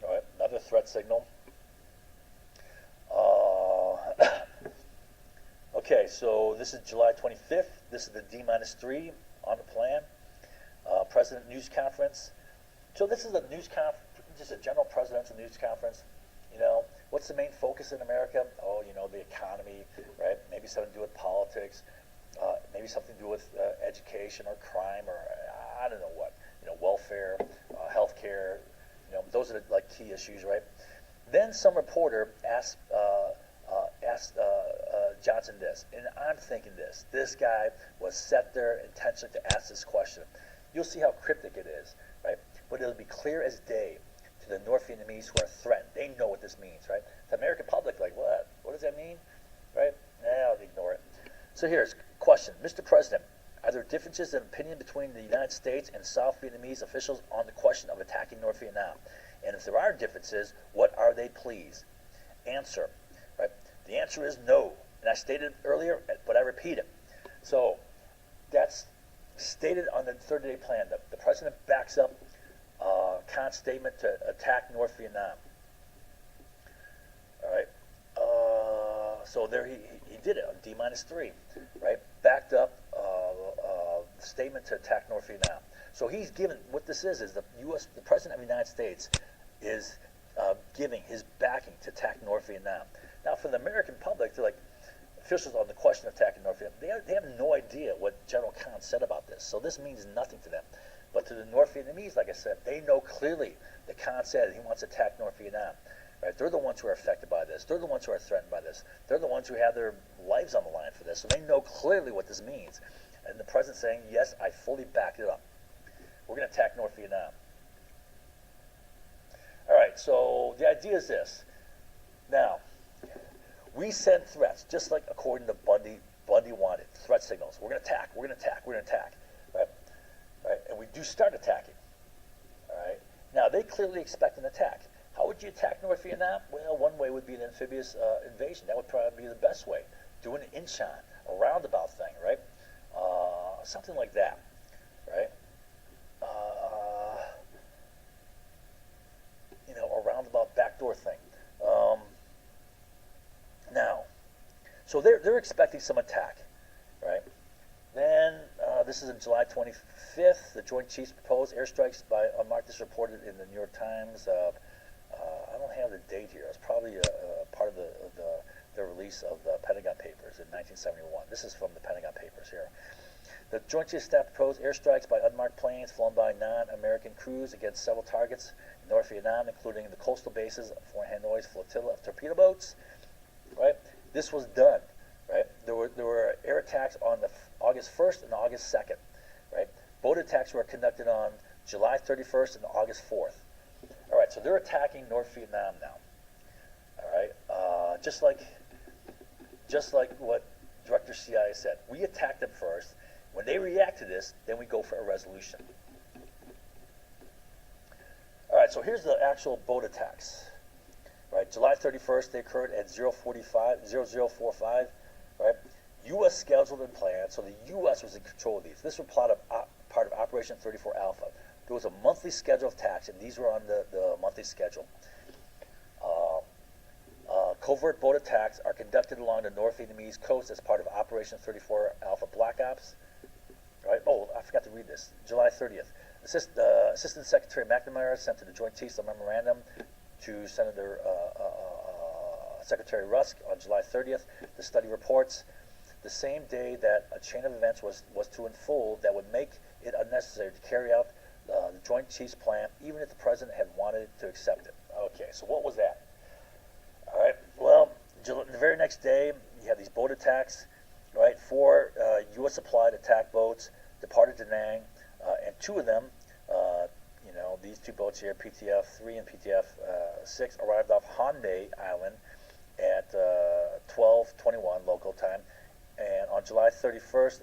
All right, another threat signal. Okay, so this is July 25th. This is the D-3 on the plan. President news conference. So this is a news conference, just a general presidential news conference. What's the main focus in America? Oh, the economy, right? Maybe something to do with politics. Maybe something to do with education or crime or I don't know what. Welfare, healthcare. Those are the key issues, right? Then some reporter asked Johnson this, and I'm thinking this guy was set there intentionally to ask this question. You'll see how cryptic it is, right? But it'll be clear as day to the North Vietnamese who are threatened. They know what this means, right? The American public, like, what? What does that mean, right? I'll ignore it. So here's a question. Mr. President, are there differences in opinion between the United States and South Vietnamese officials on the question of attacking North Vietnam? And if there are differences, what are they, please? Answer, right? The answer is no. And I stated earlier, but I repeat it. So that's stated on the 30-day plan. The president backs up Khan's statement to attack North Vietnam. All right. So there he did it on D-3, right? Backed up statement to attack North Vietnam. So he's given, what this is the President of the United States is giving his backing to attack North Vietnam. Now, for the American public, they're like, officials on the question of attacking North Vietnam, they have no idea what General Khan said about this. So this means nothing to them. But to the North Vietnamese, like I said, they know clearly that Khan said he wants to attack North Vietnam. Right? They're the ones who are affected by this. They're the ones who are threatened by this. They're the ones who have their lives on the line for this. So they know clearly what this means. And the president's saying, yes, I fully backed it up. We're going to attack North Vietnam. All right, so the idea is this. Now, we send threats, just like according to Bundy wanted, threat signals. We're going to attack, we're going to attack, we're going to attack. Right? And we do start attacking. All right? Now, they clearly expect an attack. How would you attack North Vietnam? Well, one way would be an amphibious invasion. That would probably be the best way. Do an inchon, a roundabout thing, right? Something like that, right? So they're expecting some attack, right? Then this is on July 25th. The Joint Chiefs proposed airstrikes by unmarked. This reported in the New York Times. I don't have the date here. It's probably a part of the release of the Pentagon Papers in 1971. This is from the Pentagon Papers here. The Joint Chiefs Staff proposed airstrikes by unmarked planes flown by non-American crews against several targets in North Vietnam, including the coastal bases for Hanoi's flotilla of torpedo boats. Right? This was done. Right? There were air attacks on the August 1st and August 2nd. Right? Boat attacks were conducted on July 31st and August 4th. All right, so they're attacking North Vietnam now. All right, just like what Director CIA said, we attack them first. When they react to this, then we go for a resolution. All right, so here's the actual boat attacks. Right, July 31st, they occurred at 0045. Right, U.S. scheduled and planned, so the U.S. was in control of these. This was part of Operation 34 Alpha. There was a monthly schedule of attacks, and these were on the monthly schedule. Covert boat attacks are conducted along the North Vietnamese coast as part of Operation 34 Alpha Black Ops. Right? Oh, I forgot to read this. July 30th. Assistant Secretary McNamara sent to the Joint Chiefs a memorandum to Senator Secretary Rusk on July 30th. The study reports the same day that a chain of events was to unfold that would make it unnecessary to carry out the Joint Chiefs plan, even if the President had wanted to accept it. Okay, so what was that? All right, well, the very next day, you have these boat attacks, right? 4 U.S. supplied attack boats departed Da Nang, and 2 of them, these 2 boats here, PTF-3 and PTF-6, arrived off Han Mae Island at 12:21 local time, and on July 31st,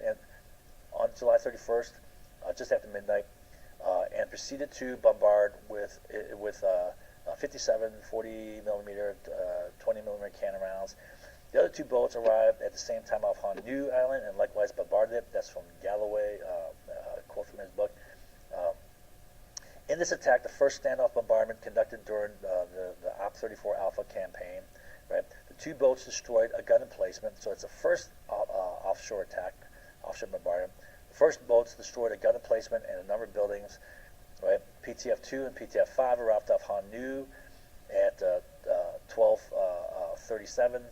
just after midnight, and proceeded to bombard with 57 40 millimeter, 20 millimeter cannon rounds. The other 2 boats arrived at the same time off Han New Island and likewise bombarded it. That's from Galloway, quote from his book. In this attack, the first standoff bombardment conducted during the Op 34 Alpha campaign, right? The 2 boats destroyed a gun emplacement, so it's the first offshore attack, offshore bombardment. The first boats destroyed a gun emplacement and a number of buildings, right? PTF-2 and PTF-5 arrived off Han New at 12:37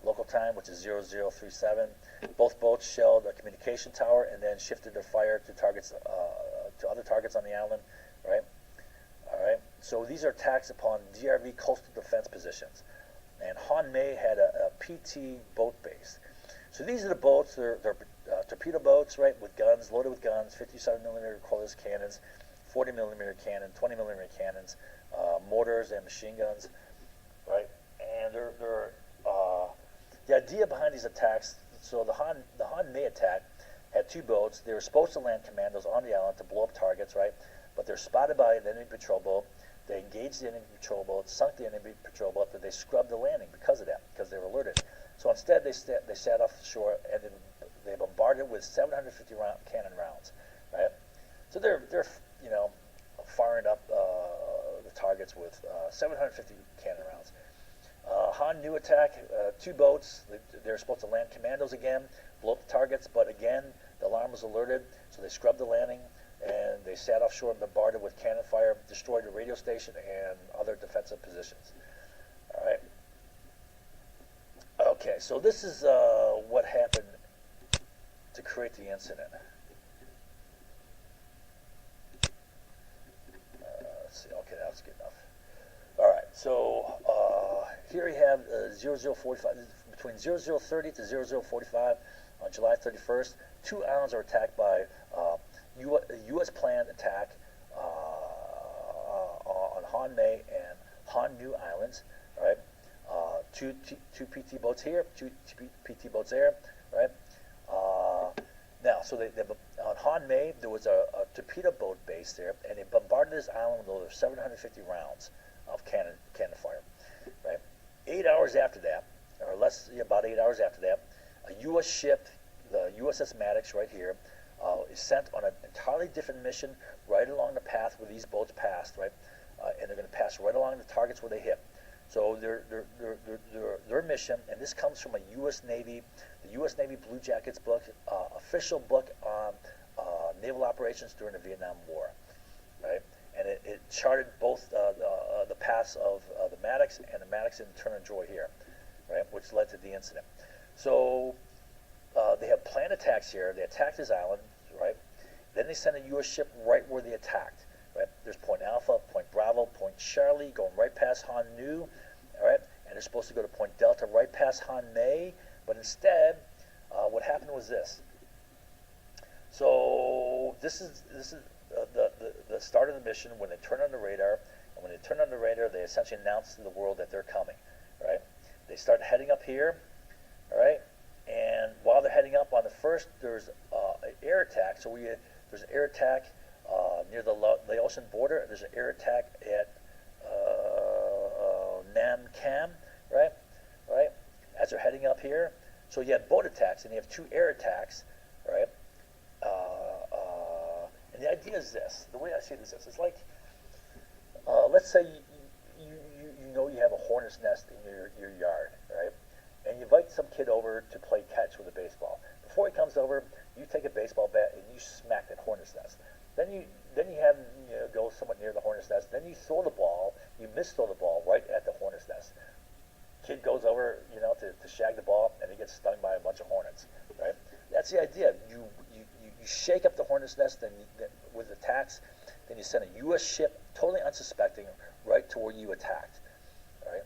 local time, which is 0037. Both boats shelled a communication tower and then shifted their fire to targets to other targets on the island, right? All right. So these are attacks upon DRV coastal defense positions, and Han Mae had a PT boat base. So these are the boats. They're torpedo boats, right, with guns, loaded with guns, 57 millimeter cordless cannons, 40 millimeter cannon, 20 millimeter cannons, mortars and machine guns, right? And the idea behind these attacks. So the Han Mae attack had 2 boats. They were supposed to land commandos on the island to blow up targets, right? But they're spotted by an enemy patrol boat. They engaged the enemy patrol boat, sunk the enemy patrol boat, but they scrubbed the landing because of that, because they were alerted. So instead, they sat off shore and they bombarded with 750 cannon rounds, right? So they're firing up the targets with 750 cannon rounds. Han New attack, 2 boats. They're supposed to land commandos again, blow up the targets, but again, the alarm was alerted, so they scrubbed the landing, and they sat offshore and bombarded with cannon fire, destroyed the radio station and other defensive positions. All right. Okay, so this is what happened to create the incident. Let's see. Okay, that's good enough. All right, so here you have 0045, between 0030 to 0045 on July 31st. 2 islands are attacked by U.S. planned attack on Han Mae and Han New Islands. Right, 2 PT boats here, 2 PT boats there. Right. Now, so they on Han Mae there was a torpedo boat base there, and they bombarded this island with over 750 rounds of cannon fire. Right. 8 hours after that, or about 8 hours after that, a U.S. ship, the USS Maddox, right here, is sent on an entirely different mission right along the path where these boats passed, right? And they're going to pass right along the targets where they hit. So their mission, and this comes from a U.S. Navy, the U.S. Navy Blue Jackets book, official book on naval operations during the Vietnam War, right? And it charted both the paths of the Maddox and the Maddox and Turner Joy here, right, which led to the incident. So they have planned attacks here. They attacked this island, right? Then they sent a U.S. ship right where they attacked, right? There's Point Alpha, Point Bravo, Point Charlie, going right past Han Nu, all right? And they're supposed to go to Point Delta right past Han Mei, but instead, what happened was this. So this is the start of the mission when they turn on the radar, and when they turn on the radar, they essentially announce to the world that they're coming, right? They start heading up here, all right? And while they're heading up on the first, there's an air attack. So there's an air attack near the Laotian border, and there's an air attack at Nam Cam, right? Right? As they're heading up here. So you have boat attacks, and you have 2 air attacks, right? And the idea is this. The way I see this is, it's like, let's say you know you have a hornet's nest in your yard, right? And you invite some kid over to play catch with a baseball. Before he comes over, you take a baseball bat and you smack that hornet's nest. Then you have him go somewhat near the hornet's nest. Then you throw the ball. You throw the ball right at the hornet's nest. Kid goes over, to shag the ball, and he gets stung by a bunch of hornets, right? That's the idea. You shake up the hornet's nest with attacks. Then you send a U.S. ship, totally unsuspecting, right to where you attacked, right?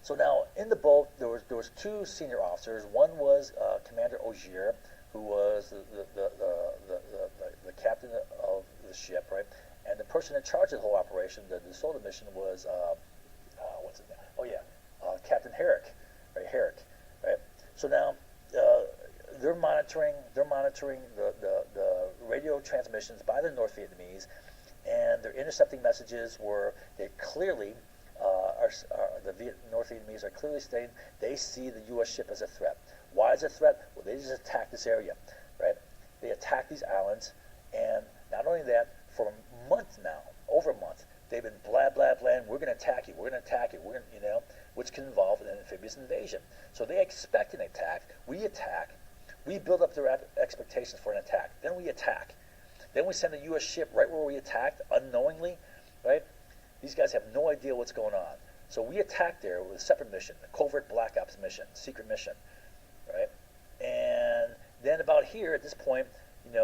So now in the boat there was 2 senior officers. One was Commander Ogier, who was the captain of the ship, right? And the person in charge of the whole operation, the DeSoto mission, was what's his name? Oh yeah, Captain Herrick, right? Herrick, right? So now they're monitoring the radio transmissions by the North Vietnamese, and they're intercepting messages where they clearly North Vietnamese are clearly stating they see the U.S. ship as a threat. Why is it a threat? Well, they just attacked this area, right? They attacked these islands, and not only that, for a month now, over a month, they've been blah, blah, blah, and we're going to attack you, which can involve an amphibious invasion. So they expect an attack. We attack. We build up their expectations for an attack. Then we attack. Then we send a U.S. ship right where we attacked, unknowingly, right? These guys have no idea what's going on. So we attacked there with a separate mission, a covert black ops mission, secret mission, right? And then about here, at this point,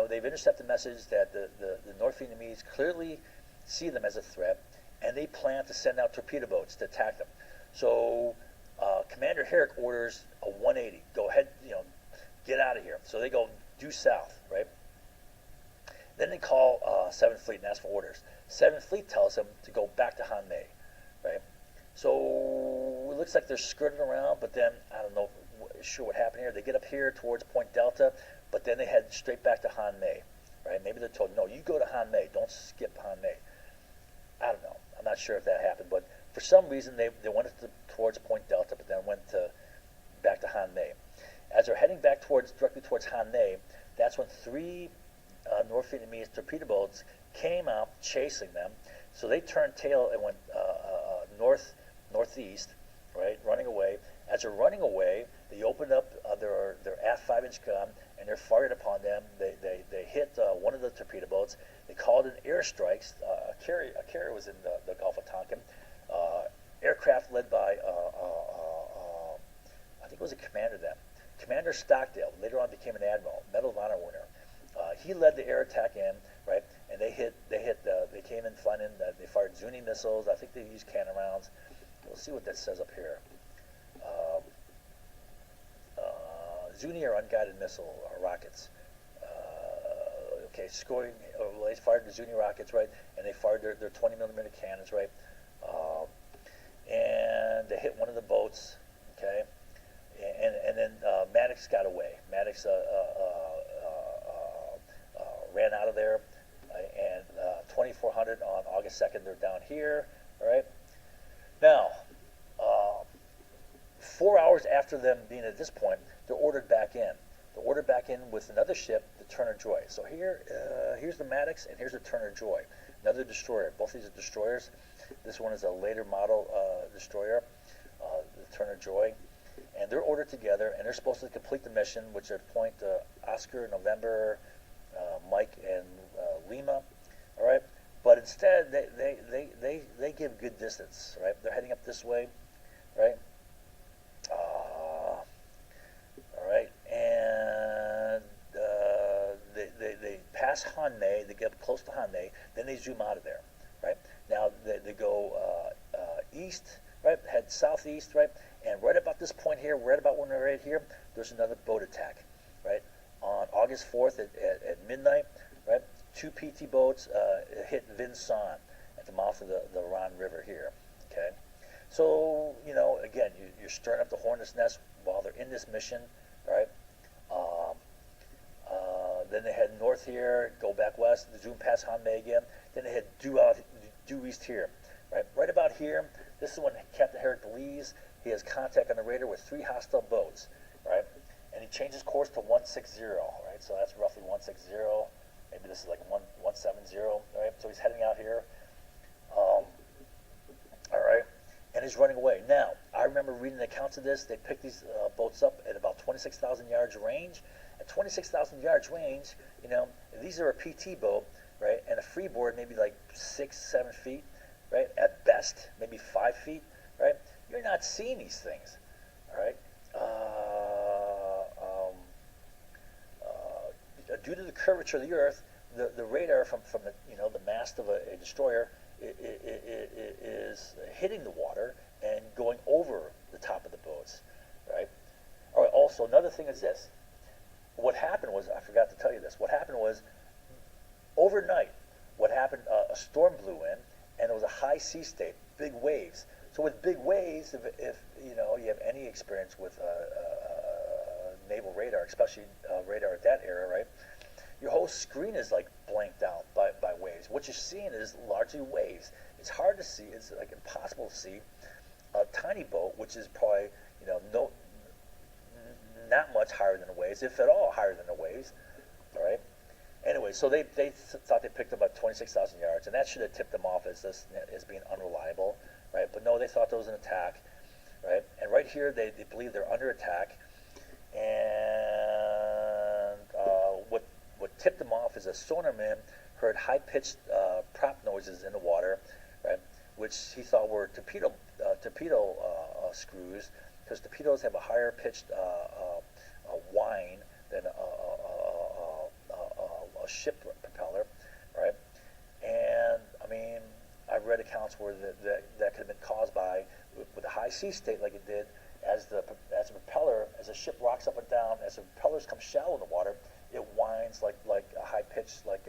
they've intercepted the message that the North Vietnamese clearly see them as a threat, and they plan to send out torpedo boats to attack them. So Commander Herrick orders a 180. Go ahead, get out of here. So they go due south, right? Then they call 7th Fleet and ask for orders. 7th Fleet tells them to go back to Han Mei, right? So it looks like they're skirting around, but then I don't know sure what happened here. They get up here towards Point Delta, but then they head straight back to Han Mei, right? Maybe they're told, no, you go to Han Mei, don't skip Han Mei. I don't know. I'm not sure if that happened, but for some reason they went towards Point Delta, but then went back to Han Mei. As they're heading back directly towards Han Mei, that's when 3 North Vietnamese torpedo boats came out chasing them. So they turned tail and went northeast, right, running away. As they're running away, they opened up their aft 5-inch gun and they're fired upon them. They hit one of the torpedo boats. They called in airstrikes. A carrier was in the Gulf of Tonkin. Aircraft led by I think it was a commander then. Commander Stockdale, later on became an admiral, Medal of Honor winner. He led the air attack in, right? And they came in flying in. They fired Zuni missiles. I think they used cannon rounds. We'll see what that says up here. Zuni are unguided missile rockets. Okay, scoring. They fired the Zuni rockets, right? And they fired their 20 millimeter cannons, right? And they hit one of the boats. Okay, and then Maddox got away. Maddox ran out of there, and 2400 on August 2nd, they're down here, all right? Now, 4 hours after them being at this point, they're ordered back in. They're ordered back in with another ship, the Turner Joy. So here's the Maddox, and here's the Turner Joy, another destroyer. Both these are destroyers. This one is a later model destroyer, the Turner Joy. And they're ordered together, and they're supposed to complete the mission, which are point Oscar, November, Mike, and Lima. All right, but instead they give good distance. Right, they're heading up this way. Right. All right, and they pass Hanmei, they get close to Hanmei, then they zoom out of there. Right, now they go east, right, head southeast, right, and right about this point here, right about when they're right here, there's another boat attack, right, on August 4th at midnight, right, 2 PT boats hit Vinson at the mouth of the Ron River here, okay. So, you know, again, you're stirring up the hornet's nest while they're in this mission, right? Then they head north here, go back west, zoom past Hanmei again. Then they head due east here, right? Right about here, this is when Captain Herrick believes he has contact on the radar with 3 hostile boats, right? And he changes course to 160, right? So that's roughly 160. Maybe this is like 170, right? So he's heading out here. All right. And he's running away. Now, I remember reading the accounts of this. They picked these boats up at about 26,000 yards range. At 26,000 yards range, you know, these are a PT boat, right? And a freeboard maybe like 6, 7 feet, right? At best, maybe 5 feet, right? You're not seeing these things, all right? Due to the curvature of the Earth, the radar from the the mast of a destroyer is hitting the water and going over the top of the boats, right? All right. Also, another thing is this. What happened was, I forgot to tell you this. What happened was, overnight, what happened? A storm blew in, and it was a high sea state, big waves. So with big waves, if you have any experience with naval radar, especially radar at that era, right? Your whole screen is like blanked out by waves. What you're seeing is largely waves. It's hard to see. It's like impossible to see a tiny boat, which is probably not much higher than the waves, if at all higher than the waves. All right. Anyway, so they thought they picked up about 26,000 yards, and that should have tipped them off as being unreliable, right? But no, they thought there was an attack, right? And right here, they believe they're under attack, and what tipped them off is a sonarman heard high-pitched prop noises in the water, right? Which he thought were torpedo screws, because torpedoes have a higher pitched whine than a ship propeller, right? And I mean, I've read accounts where that could have been caused by with a high sea state like it did, as the propeller, as a ship rocks up and down, as the propellers come shallow in the water, it whines like a high pitch, like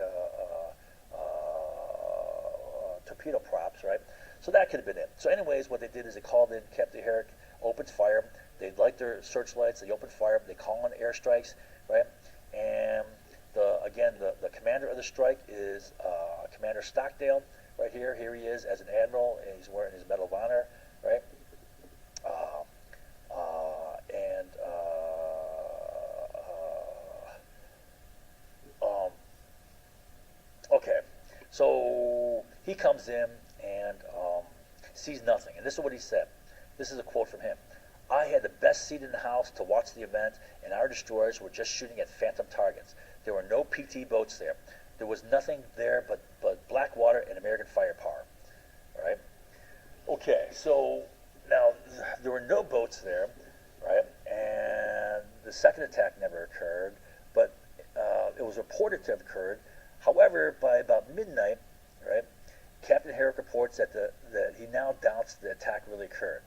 torpedo props, right? So that could have been it. So anyways, what they did is they called in Captain Herrick, opens fire. They light their searchlights. They open fire. They call in airstrikes, right? And the commander of the strike is Commander Stockdale, right here. Here he is as an admiral, and he's wearing his Medal of Honor, right? Okay, so he comes in and sees nothing. And this is what he said. This is a quote from him. "I had the best seat in the house to watch the event, and our destroyers were just shooting at phantom targets. There were no PT boats there. There was nothing there but black water and American firepower." All right? Okay, so now there were no boats there, right? And the second attack never occurred, but it was reported to have occurred. However, by about midnight, right, Captain Herrick reports that he now doubts the attack really occurred.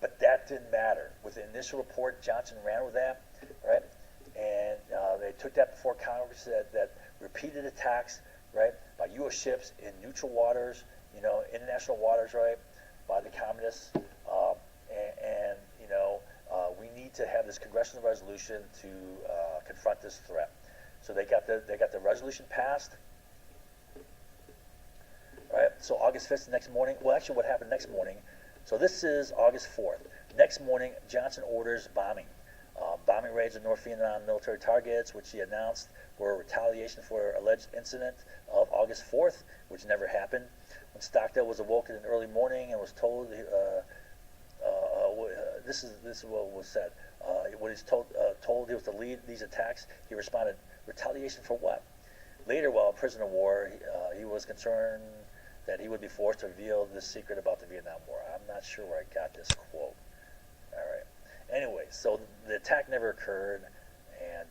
But that didn't matter. With the initial report, Johnson ran with that, right? And they took that before Congress, that repeated attacks, right, by U.S. ships in neutral waters, international waters, right, by the communists, and we need to have this congressional resolution to confront this threat. So they got the resolution passed. Right. So August 5th, the next morning. Well, actually, what happened next morning? So this is August 4th. Next morning, Johnson orders bombing bombing raids on North Vietnam military targets, which he announced were retaliation for an alleged incident of August 4th, which never happened. When Stockdale was awoken in the early morning and was told, this is what was said. When he's told he was to lead these attacks, he responded, "Retaliation for what?" Later, while in prisoner of war, he was concerned that he would be forced to reveal the secret about the Vietnam War. I'm not sure where I got this quote. All right. Anyway, so the attack never occurred, and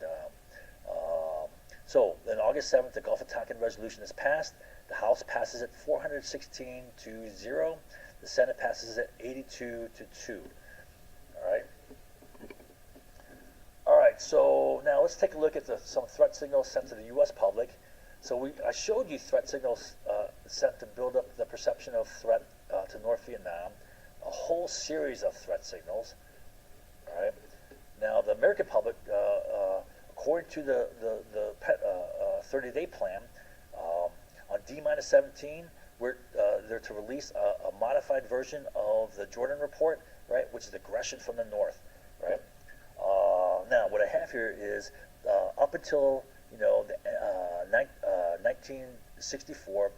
so on August 7th, the Gulf of Tonkin resolution is passed. The House passes it 416-0. The Senate passes it 82-2. All right. All right. So now let's take a look at some threat signals sent to the U.S. public. So I showed you threat signals sent to build up the perception of threat to North Vietnam. A whole series of threat signals. All right. Now the American public, according to the 30-day plan, on D-17, they're to release a modified version of the Jordan Report, right, which is aggression from the North, right. Now what I have here is up until 1964,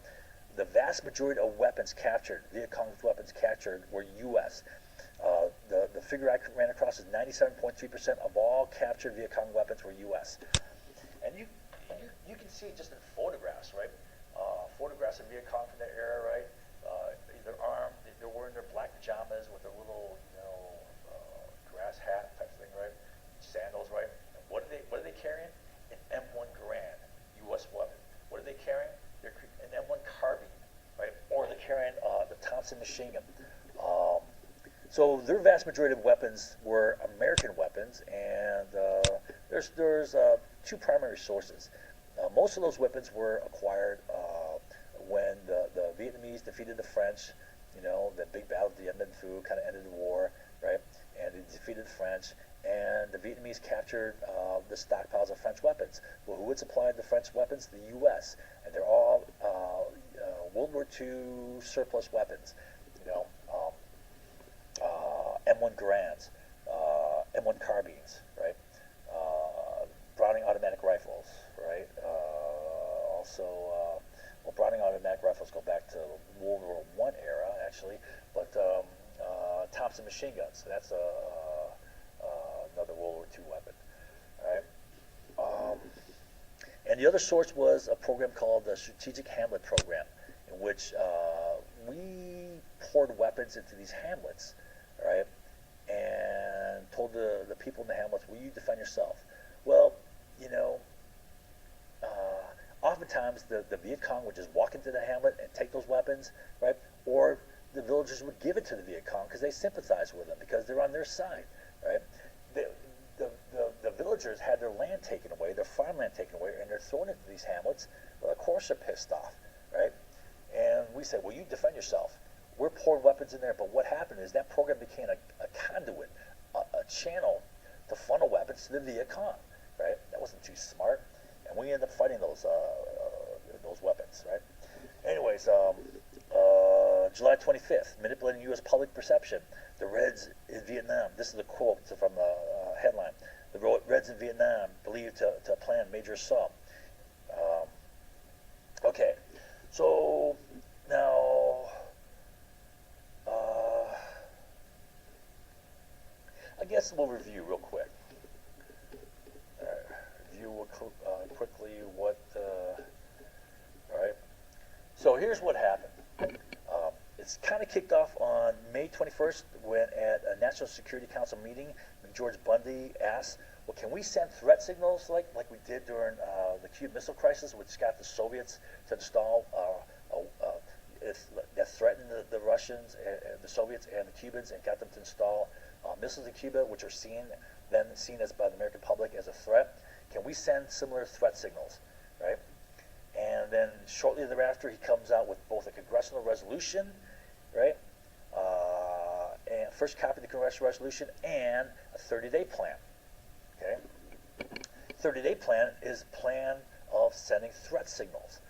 the vast majority of weapons captured, Viet Cong's weapons captured, were U.S. The figure I ran across is 97.3% of all captured Viet Cong weapons were U.S. And you can see just in photographs, right? Photographs of Viet Cong from that era, right? They're armed, they're wearing their black pajamas with their little, grass hat type thing, right? Sandals, right? And what are they carrying? An M1 Garand, U.S. weapon. What are they carrying? They're an M1 carbine, right? Or they're carrying the Thompson machine gun. So their vast majority of weapons were American weapons, and there's two primary sources. Most of those weapons were acquired when the Vietnamese defeated the French. The big battle at the Dien Bien Phu kind of ended the war, right? And they defeated the French, and the Vietnamese captured the stockpiles of French weapons. Well, who had supplied the French weapons? The U.S. And they're all World War II surplus weapons. M1 Garands, M1 carbines, right? Browning automatic rifles, right? Browning automatic rifles go back to World War I era, actually, but Thompson machine guns, so that's another World War II weapon, right? And the other source was a program called the Strategic Hamlet Program, in which we poured weapons into these hamlets, right? And told the people in the hamlets, will you defend yourself? Well, oftentimes the Viet Cong would just walk into the hamlet and take those weapons, right? Or the villagers would give it to the Viet Cong because they sympathize with them, because they're on their side, right? The villagers had their land taken away, their farmland taken away, and they're thrown into these hamlets. Well, of course they're pissed off, right? And we said, well, you defend yourself. We're pouring weapons in there, but what happened is that program became a conduit, a channel to funnel weapons to the Viet Cong, right? That wasn't too smart, and we ended up fighting those weapons, right? Anyways, July 25th, manipulating U.S. public perception. The Reds in Vietnam. This is the quote from the headline. The Reds in Vietnam believed to plan major assault. Okay, so now I guess we'll review real quick. Review quickly what. All right. So here's what happened. It's kind of kicked off on May 21st when at a National Security Council meeting, when George Bundy asked, well, can we send threat signals like we did during the Cuban Missile Crisis, which got the Soviets to install, that threatened the Russians, the Soviets and the Cubans, and got them to install missiles in Cuba, which are seen as by the American public as a threat. Can we send similar threat signals, right? And then shortly thereafter, he comes out with both a congressional resolution, right? And first copy of the congressional resolution and a 30-day plan. Okay. 30-day plan is a plan of sending threat signals,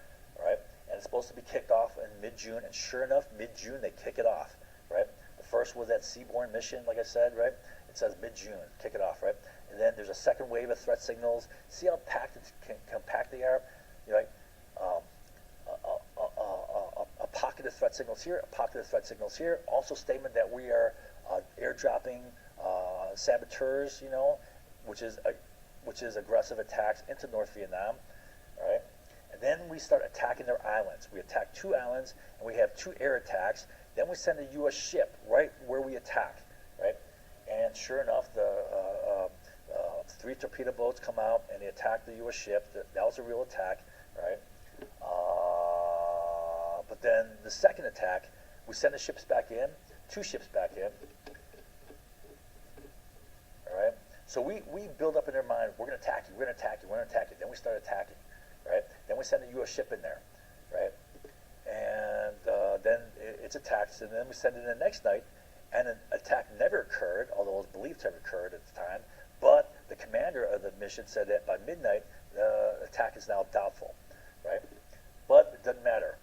right? And it's supposed to be kicked off in mid-June, and sure enough, mid-June they kick it off, right? The first was that seaborne mission, like I said, right? It says mid-June, kick it off, right? and then there's a second wave of threat signals. See how compact they are? You're like a pocket of threat signals here, a pocket of threat signals here. Also, statement that we are airdropping saboteurs, which is aggressive attacks into North Vietnam, right? And then we start attacking their islands. We attack 2 islands, and we have 2 air attacks. Then we send a U.S. ship right where we attack, right? And sure enough, the 3 torpedo boats come out and they attack the U.S. ship. That was a real attack, right? But then the second attack, we send the ships back in, 2 ships back in, all right? So we build up in their mind, we're going to attack you, we're going to attack you, we're going to attack you. Then we start attacking, right? Then we send a U.S. ship in there, right? And then it's attacked, and then we send it in the next night, and an attack never occurred, although it was believed to have occurred at the time. But the commander of the mission said that by midnight, the attack is now doubtful, right? But it doesn't matter.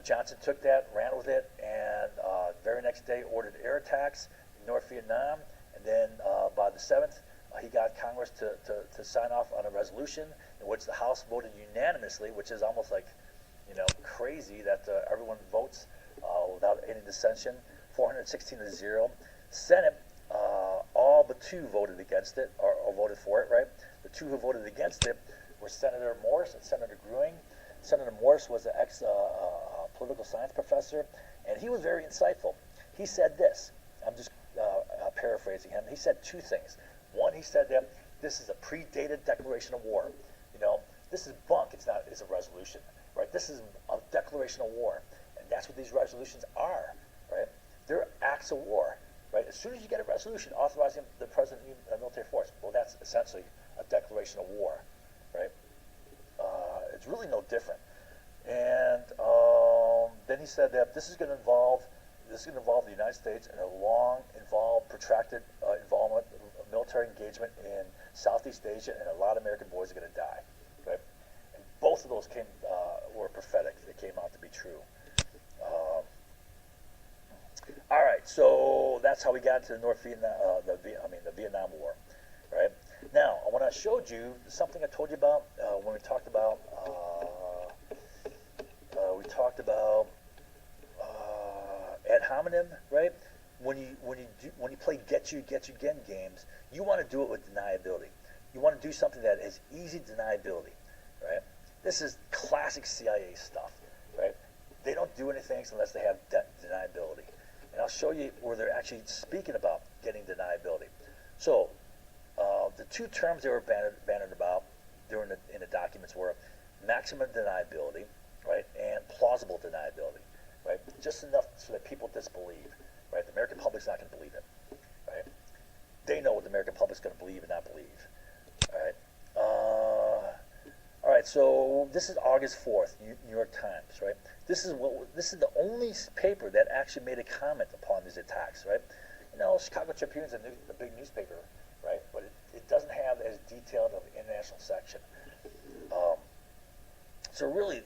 Johnson took that, ran with it, and the very next day ordered air attacks in North Vietnam. And then by the 7th, he got Congress to sign off on a resolution in which the House voted unanimously, which is almost like, crazy that everyone votes without any dissension, 416 to 0. Senate, all but 2 voted against it, or voted for it, right? The 2 who voted against it were Senator Morse and Senator Gruing. Senator Morse was an ex-political science professor, and he was very insightful. He said this, I'm just paraphrasing him. He said 2 things. One, he said that this is a predated declaration of war. This is bunk. It's a resolution, right? This is a declaration of war, and that's what these resolutions are, right? They're acts of war, right? As soon as you get a resolution authorizing the president to use military force, well, that's essentially a declaration of war, right? It's really no different. And then he said that this is going to involve the United States in a long, protracted involvement, military engagement in Southeast Asia, and a lot of American boys are going to die, right? And both of those were prophetic. They came out to be true. All right, so that's how we got to the Vietnam War, right? Now, when I showed you something I told you about when we talked about ad hominem, right? When you play get you again games, you want to do it with deniability. You want to do something that has easy deniability, right? This is classic CIA stuff, right? They don't do anything unless they have deniability. And I'll show you where they're actually speaking about getting deniability. So the 2 terms they were bannered about in the documents were maximum deniability, right, and plausible deniability, right? Just enough so that people disbelieve, right? The American public's not going to believe it, right? They know what the American public's going to believe and not believe, all right? All right, so this is August 4th, New York Times, right? This is the only paper that actually made a comment upon these attacks, right? Chicago Tribune's a big newspaper, right? But it doesn't have as detailed of an international section. So really,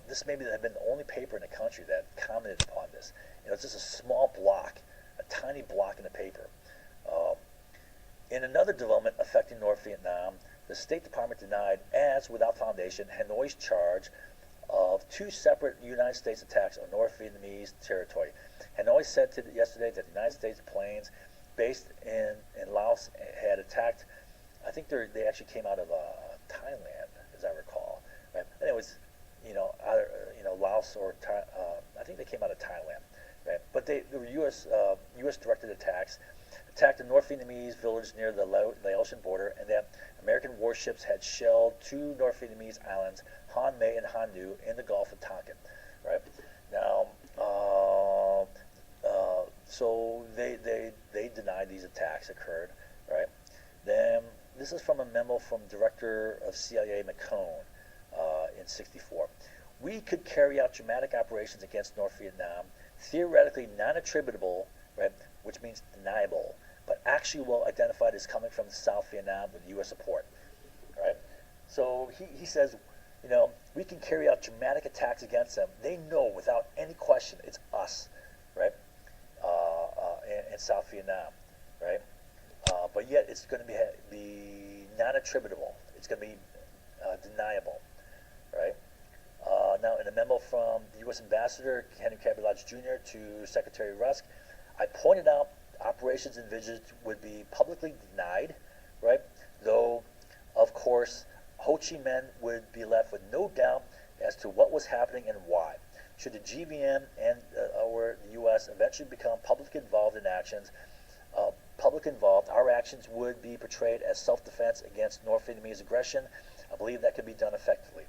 this maybe have been the only paper in the country that commented upon this. It's just a small block, a tiny block in the paper. In another development affecting North Vietnam, the State Department denied, as without foundation, Hanoi's charge of 2 separate United States attacks on North Vietnamese territory. Hanoi said yesterday that the United States planes based in Laos had attacked. I think they actually came out of Thailand, as I recall. Right? And it was, either Laos or I think they came out of Thailand. Right? But they were U.S. directed attacks. Attacked a North Vietnamese village near the Laotian border, and that American warships had shelled 2 North Vietnamese islands, Han Mai and Han Nu, in the Gulf of Tonkin. Right now, so they denied these attacks occurred. Right. Then this is from a memo from Director of CIA McCone in '64. We could carry out dramatic operations against North Vietnam, theoretically non-attributable, right, which means deniable, but actually well identified as coming from South Vietnam with U.S. support. Right? So he says, we can carry out dramatic attacks against them. They know without any question it's us, right? In South Vietnam, right? But yet it's going to be non-attributable. It's going to be deniable, right? Now, in a memo from the U.S. Ambassador Henry Cabot Lodge Jr. to Secretary Rusk, I pointed out operations envisaged would be publicly denied, right? Though, of course, Ho Chi Minh would be left with no doubt as to what was happening and why. Should the GVM and or the U.S. eventually become publicly involved in actions, our actions would be portrayed as self-defense against North Vietnamese aggression. I believe that could be done effectively.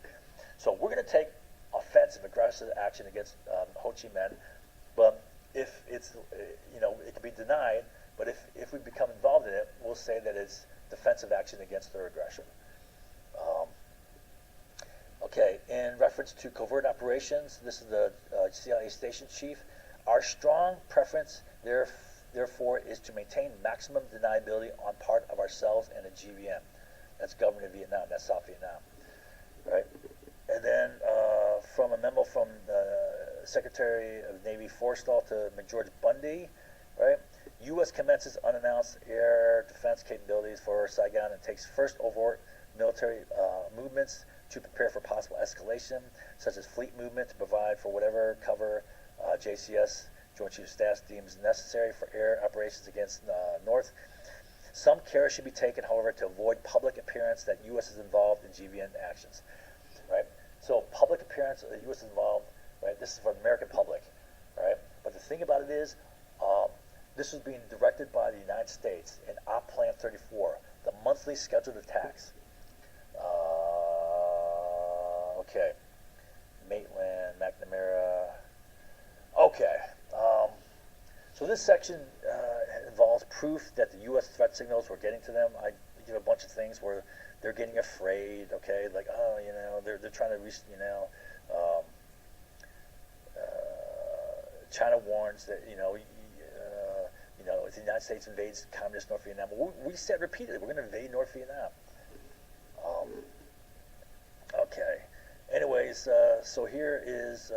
So we're going to take offensive, aggressive action against Ho Chi Minh, but if it's, it can be denied, but if we become involved in it, we'll say that it's defensive action against their aggression. Okay, in reference to covert operations, this is the CIA station chief. Our strong preference, therefore, is to maintain maximum deniability on part of ourselves and the GVM. That's government of Vietnam, that's South Vietnam, right? And then from a memo from the Secretary of Navy Forstall to McGeorge Bundy, right? U.S. commences unannounced air defense capabilities for Saigon and takes first overt military movements to prepare for possible escalation, such as fleet movement to provide for whatever cover JCS, Joint Chiefs of Staff, deems necessary for air operations against North. Some care should be taken, however, to avoid public appearance that U.S. is involved in GVN actions, right? So public appearance that the U.S. is involved, right? This is for the American public, right? But the thing about it is, this was being directed by the United States in Op Plan 34, the monthly scheduled attacks. Okay, Maitland, McNamara. Okay, so this section involves proof that the U.S. threat signals were getting to them. I give a bunch of things where they're getting afraid. Okay, like they're trying to reach. China warns that if the United States invades communist North Vietnam, we said repeatedly we're going to invade North Vietnam. Okay. Anyways, so here is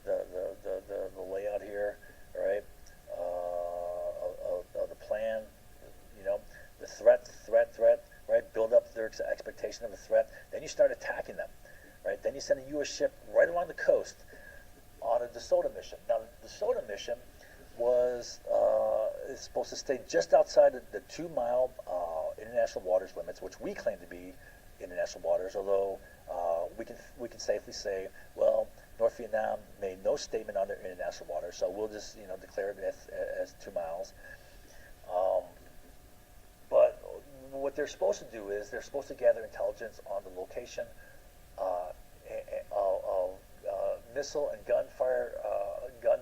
the layout here, all right, of the plan. The threat, right? Build up their expectation of a threat. Then you start attacking them, right? Then you send a U.S. ship right along the coast on a DeSoto mission. Now, the DeSoto mission was is supposed to stay just outside of the 2-mile international waters limits, which we claim to be international waters, although we can safely say, well, North Vietnam made no statement on their international waters, so we'll just declare it as 2 miles. But what they're supposed to do is they're supposed to gather intelligence on the location of missile and gun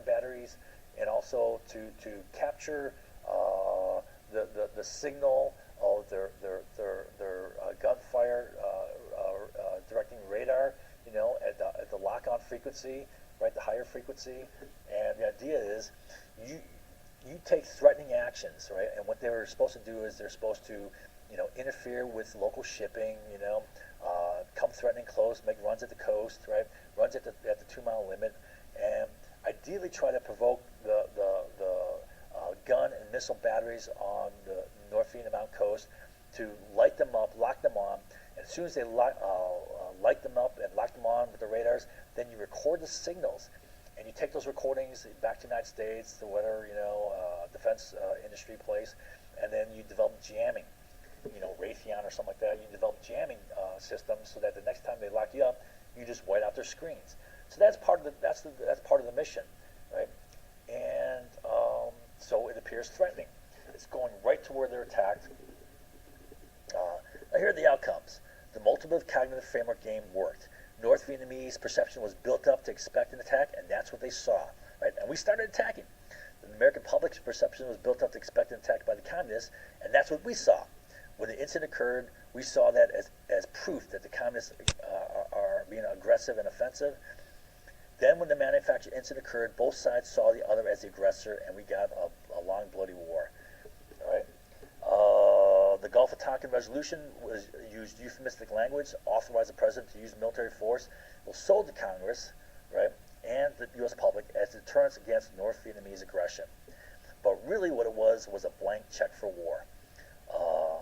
batteries, and also to capture the signal of their gunfire directing radar, at the lock-on frequency, right, the higher frequency. And the idea is you take threatening actions, right? And what they were supposed to do is they're supposed to, interfere with local shipping, come threatening close, make runs at the coast, right? Runs at the 2-mile limit, and ideally try to provoke the gun and missile batteries on the North Vietnam coast to light them up, lock them on. And as soon as they light them up and lock them on with the radars, then you record the signals, and you take those recordings back to the United States, to whatever defense industry place, and then you develop jamming, Raytheon or something like that. You develop jamming systems so that the next time they lock you up, you just white out their screens. So that's part of the mission, right? And so it appears threatening. It's going right to where they're attacked. Now here are the outcomes. The multiple cognitive framework game worked. North Vietnamese perception was built up to expect an attack, and that's what they saw, right? And we started attacking. The American public's perception was built up to expect an attack by the communists, and that's what we saw. When the incident occurred, we saw that as proof that the communists are being aggressive and offensive. Then when the manufactured incident occurred, both sides saw the other as the aggressor, and we got a long, bloody war. All right? The Gulf of Tonkin resolution used euphemistic language, authorized the president to use military force, was sold to Congress, right, and the U.S. public as a deterrence against North Vietnamese aggression. But really what it was a blank check for war.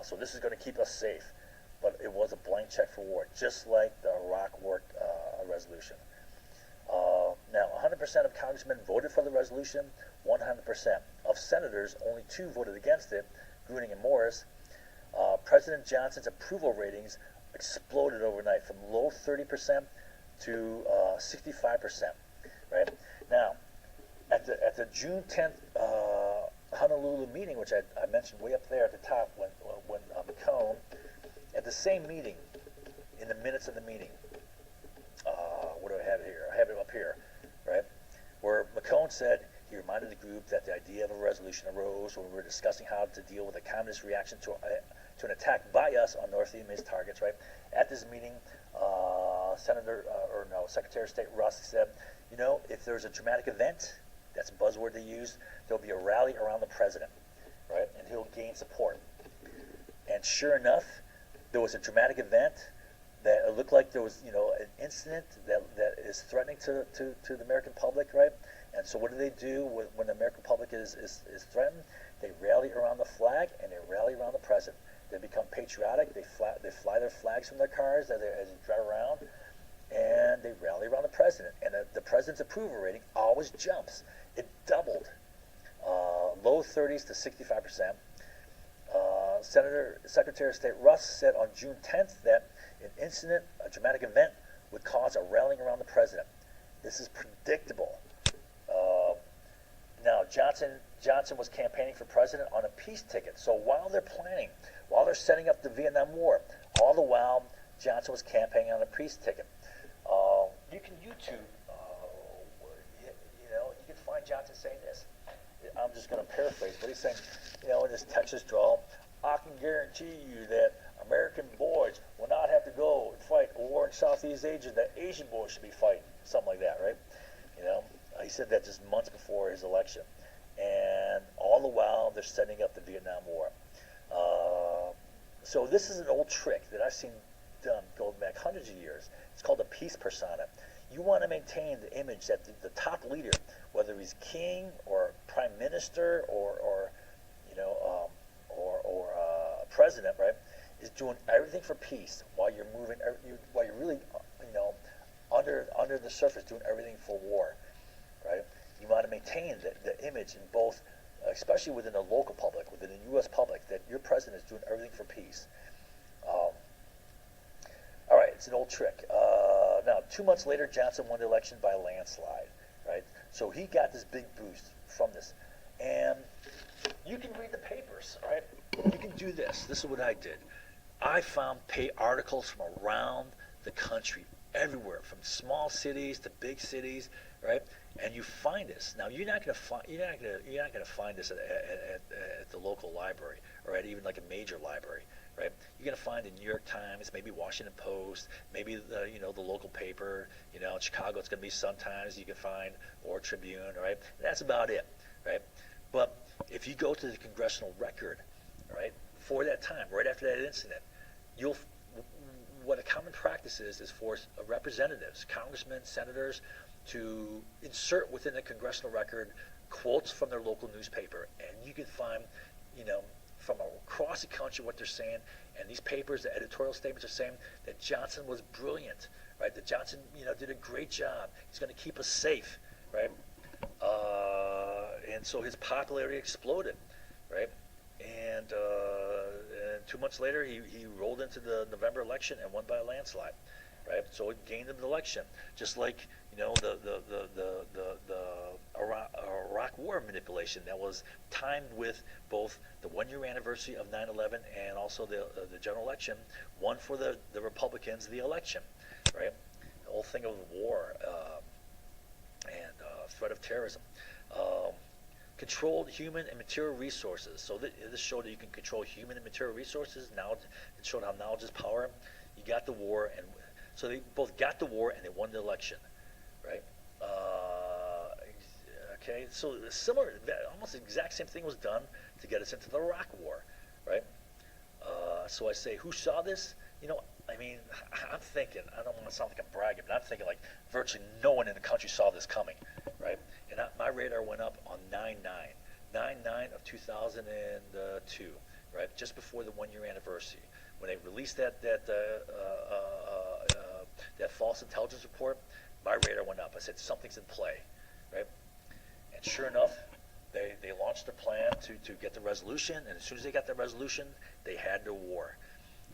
So this is going to keep us safe. But it was a blank check for war, just like the Iraq War resolution. Now, 100% of congressmen voted for the resolution, 100%. Of senators, only 2 voted against it, Gruning and Morris. President Johnson's approval ratings exploded overnight from low 30% to 65%. Right now, at the June 10th Honolulu meeting, which I mentioned way up there at the top, when McCone, at the same meeting, in the minutes of the meeting, what do I have here? I have it up here, right? Where McCone said he reminded the group that the idea of a resolution arose when we were discussing how to deal with a communist reaction to an attack by us on North Vietnamese targets, right? At this meeting, Secretary of State Rusk said, if there's a dramatic event, that's a buzzword they use, there'll be a rally around the president, right? And he'll gain support. And sure enough, there was a dramatic event that it looked like there was, an incident that is threatening to the American public, right? And so what do when the American public is threatened? They rally around the flag and they rally around the president. They become patriotic. They fly their flags from their cars as they drive around, and they rally around the president. And the president's approval rating always jumps. It doubled, low 30s to 65%. Secretary of State Rusk said on June 10th that an incident, a dramatic event, would cause a rallying around the president. This is predictable. Now, Johnson was campaigning for president on a peace ticket. So while they're setting up the Vietnam War, all the while, Johnson was campaigning on a peace ticket. You can YouTube, you can find Johnson saying this. I'm just going to paraphrase, but he's saying, in his Texas drawl, I can guarantee you that American boys will not have to go and fight a war in Southeast Asia that Asian boys should be fighting, something like that, right? He said that just months before his election. And all the while, they're setting up the Vietnam War. So this is an old trick that I've seen done going back hundreds of years. It's called a peace persona. You want to maintain the image that the top leader, whether he's king or prime minister or president, right, is doing everything for peace while you're really, under the surface doing everything for war, right? You want to maintain the image in both, especially within the local public, within the U.S. public, that your president is doing everything for peace. All right, it's an old trick. Now, 2 months later, Johnson won the election by a landslide, right? So he got this big boost from this. And you can read the papers, right? You can do this. This is what I did. I found articles from around the country, everywhere, from small cities to big cities, right? And you find this. Now you're not going to find this at the local library or at even like a major library, right? You're going to find the New York Times, maybe Washington Post, maybe the local paper. In Chicago it's going to be Sun-Times you can find, or Tribune, right? And that's about it, right? But if you go to the congressional record, right, for that time, right after that incident, what a common practice is for representatives, congressmen, senators, to insert within the congressional record quotes from their local newspaper. And you can find, from across the country what they're saying. And these papers, the editorial statements are saying that Johnson was brilliant, right? That Johnson, did a great job. He's going to keep us safe, right? And so his popularity exploded, right? And 2 months later, he rolled into the November election and won by a landslide, right? So it gained him the election, just like the Iraq War manipulation that was timed with both the 1-year anniversary of 9/11 and also the general election, won for the Republicans the election, right? The whole thing of war and threat of terrorism. Controlled human and material resources. So this showed that you can control human and material resources. Now it showed how knowledge is power. You got the war, and so they both got the war and they won the election, right? Okay, so similar, almost the exact same thing was done to get us into the Iraq War, right? So I say, who saw this? I'm thinking, I don't want to sound like I'm bragging, but I'm thinking like virtually no one in the country saw this coming, right? And my radar went up on 9/9 of 2002. right? Just before the 1 year anniversary, when they released that false intelligence report, my radar went up. I said something's in play, right? And sure enough, they launched a plan to get the resolution, and as soon as they got the resolution, they had their war.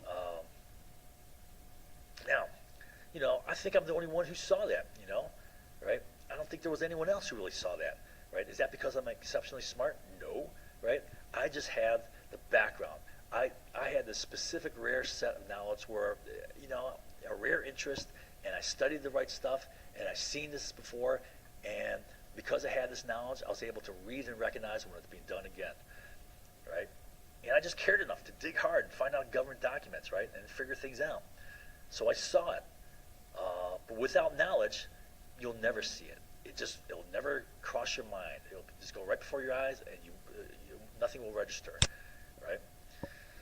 Um, Now, I think I'm the only one who saw that, right? I don't think there was anyone else who really saw that, right? Is that because I'm exceptionally smart? No, right? I just have the background. I had this specific rare set of knowledge where, a rare interest, and I studied the right stuff, and I've seen this before, and because I had this knowledge, I was able to read and recognize when it's being done again, right? And I just cared enough to dig hard and find out government documents, right, and figure things out. So I saw it, but without knowledge, you'll never see it. It'll never cross your mind. It'll just go right before your eyes, and nothing will register, right?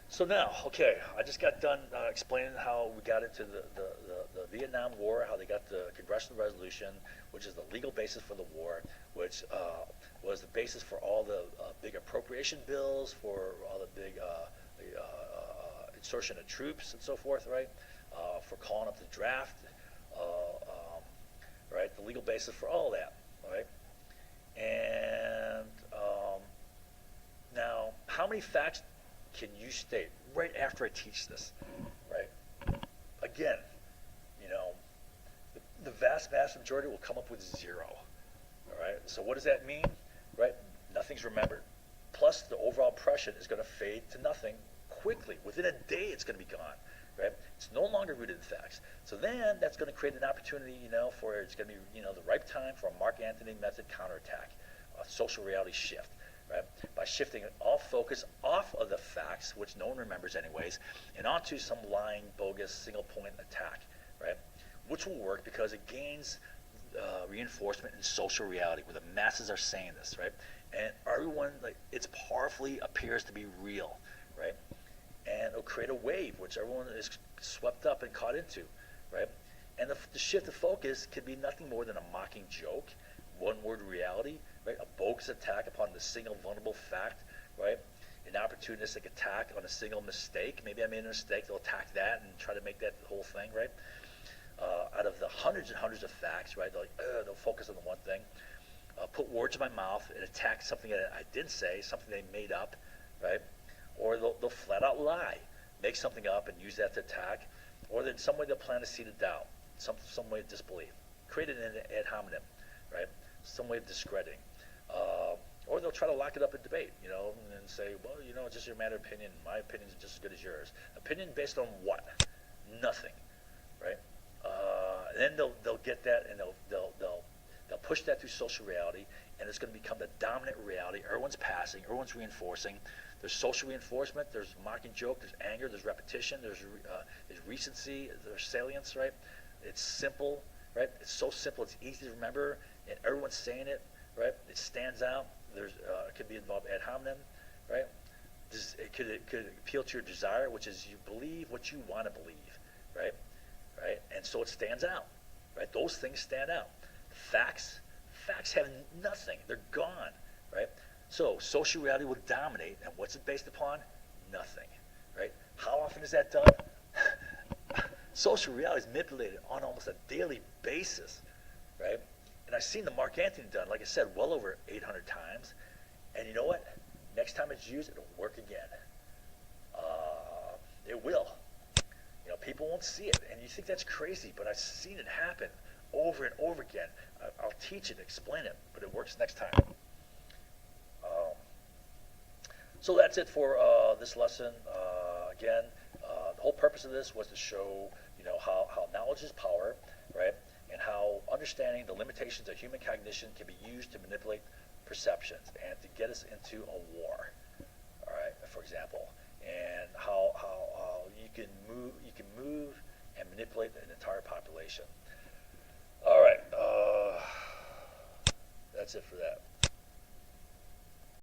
So now, okay, I just got done explaining how we got into the Vietnam War, how they got the congressional resolution, which is the legal basis for the war, which was the basis for all the big appropriation bills, for all the big insertion of troops and so forth, right? For calling up the draft, right? The legal basis for all that, right? And now, how many facts can you state right after I teach this, right? Again, the vast majority will come up with 0, all right? So what does that mean, right? Nothing's remembered. Plus, the overall impression is going to fade to nothing quickly. Within a day, it's going to be gone. Right? It's no longer rooted in facts. So then that's going to create an opportunity, for it's going to be, the ripe time for a Mark Antony method counterattack, a social reality shift, right? By shifting all focus off of the facts, which no one remembers anyways, and onto some lying, bogus, single point attack, right? Which will work because it gains reinforcement in social reality, where the masses are saying this, right? And everyone, it powerfully appears to be real, right? And it'll create a wave, which everyone is swept up and caught into, right? And the shift of focus could be nothing more than a mocking joke, one-word reality, right? A bogus attack upon the single vulnerable fact, right? An opportunistic attack on a single mistake. Maybe I made a mistake, they'll attack that and try to make that the whole thing, right? Out of the hundreds and hundreds of facts, right? They'll focus on the one thing, put words in my mouth and attack something that I didn't say, something they made up, right? Or they'll flat out lie, make something up and use that to attack, or in some way they'll plant a seed of doubt, some way of disbelief, create an ad hominem, right? Some way of discrediting, or they'll try to lock it up in debate, and say, well, it's just a matter of opinion. My opinion is just as good as yours. Opinion based on what? Nothing, right? And then they'll get that and they'll push that through social reality, and it's going to become the dominant reality. Everyone's passing, everyone's reinforcing. There's social reinforcement, there's mocking joke, there's anger, there's repetition, there's recency, there's salience, right? It's simple, right? It's so simple, it's easy to remember, and everyone's saying it, right? It stands out. It could be involved ad hominem, right? It could appeal to your desire, which is you believe what you want to believe, right? Right? And so it stands out, right? Those things stand out. Facts have nothing. They're gone, right? So social reality will dominate, and what's it based upon? Nothing, right? How often is that done? Social reality is manipulated on almost a daily basis, right? And I've seen the Mark Antony done, like I said, well over 800 times. And you know what? Next time it's used, it'll work again. It will. People won't see it, and you think that's crazy, but I've seen it happen over and over again. I'll teach it, explain it, but it works next time. So that's it for this lesson. Again, the whole purpose of this was to show, how knowledge is power, right? And how understanding the limitations of human cognition can be used to manipulate perceptions and to get us into a war, all right, for example. And how you can move and manipulate an entire population. All right, that's it for that.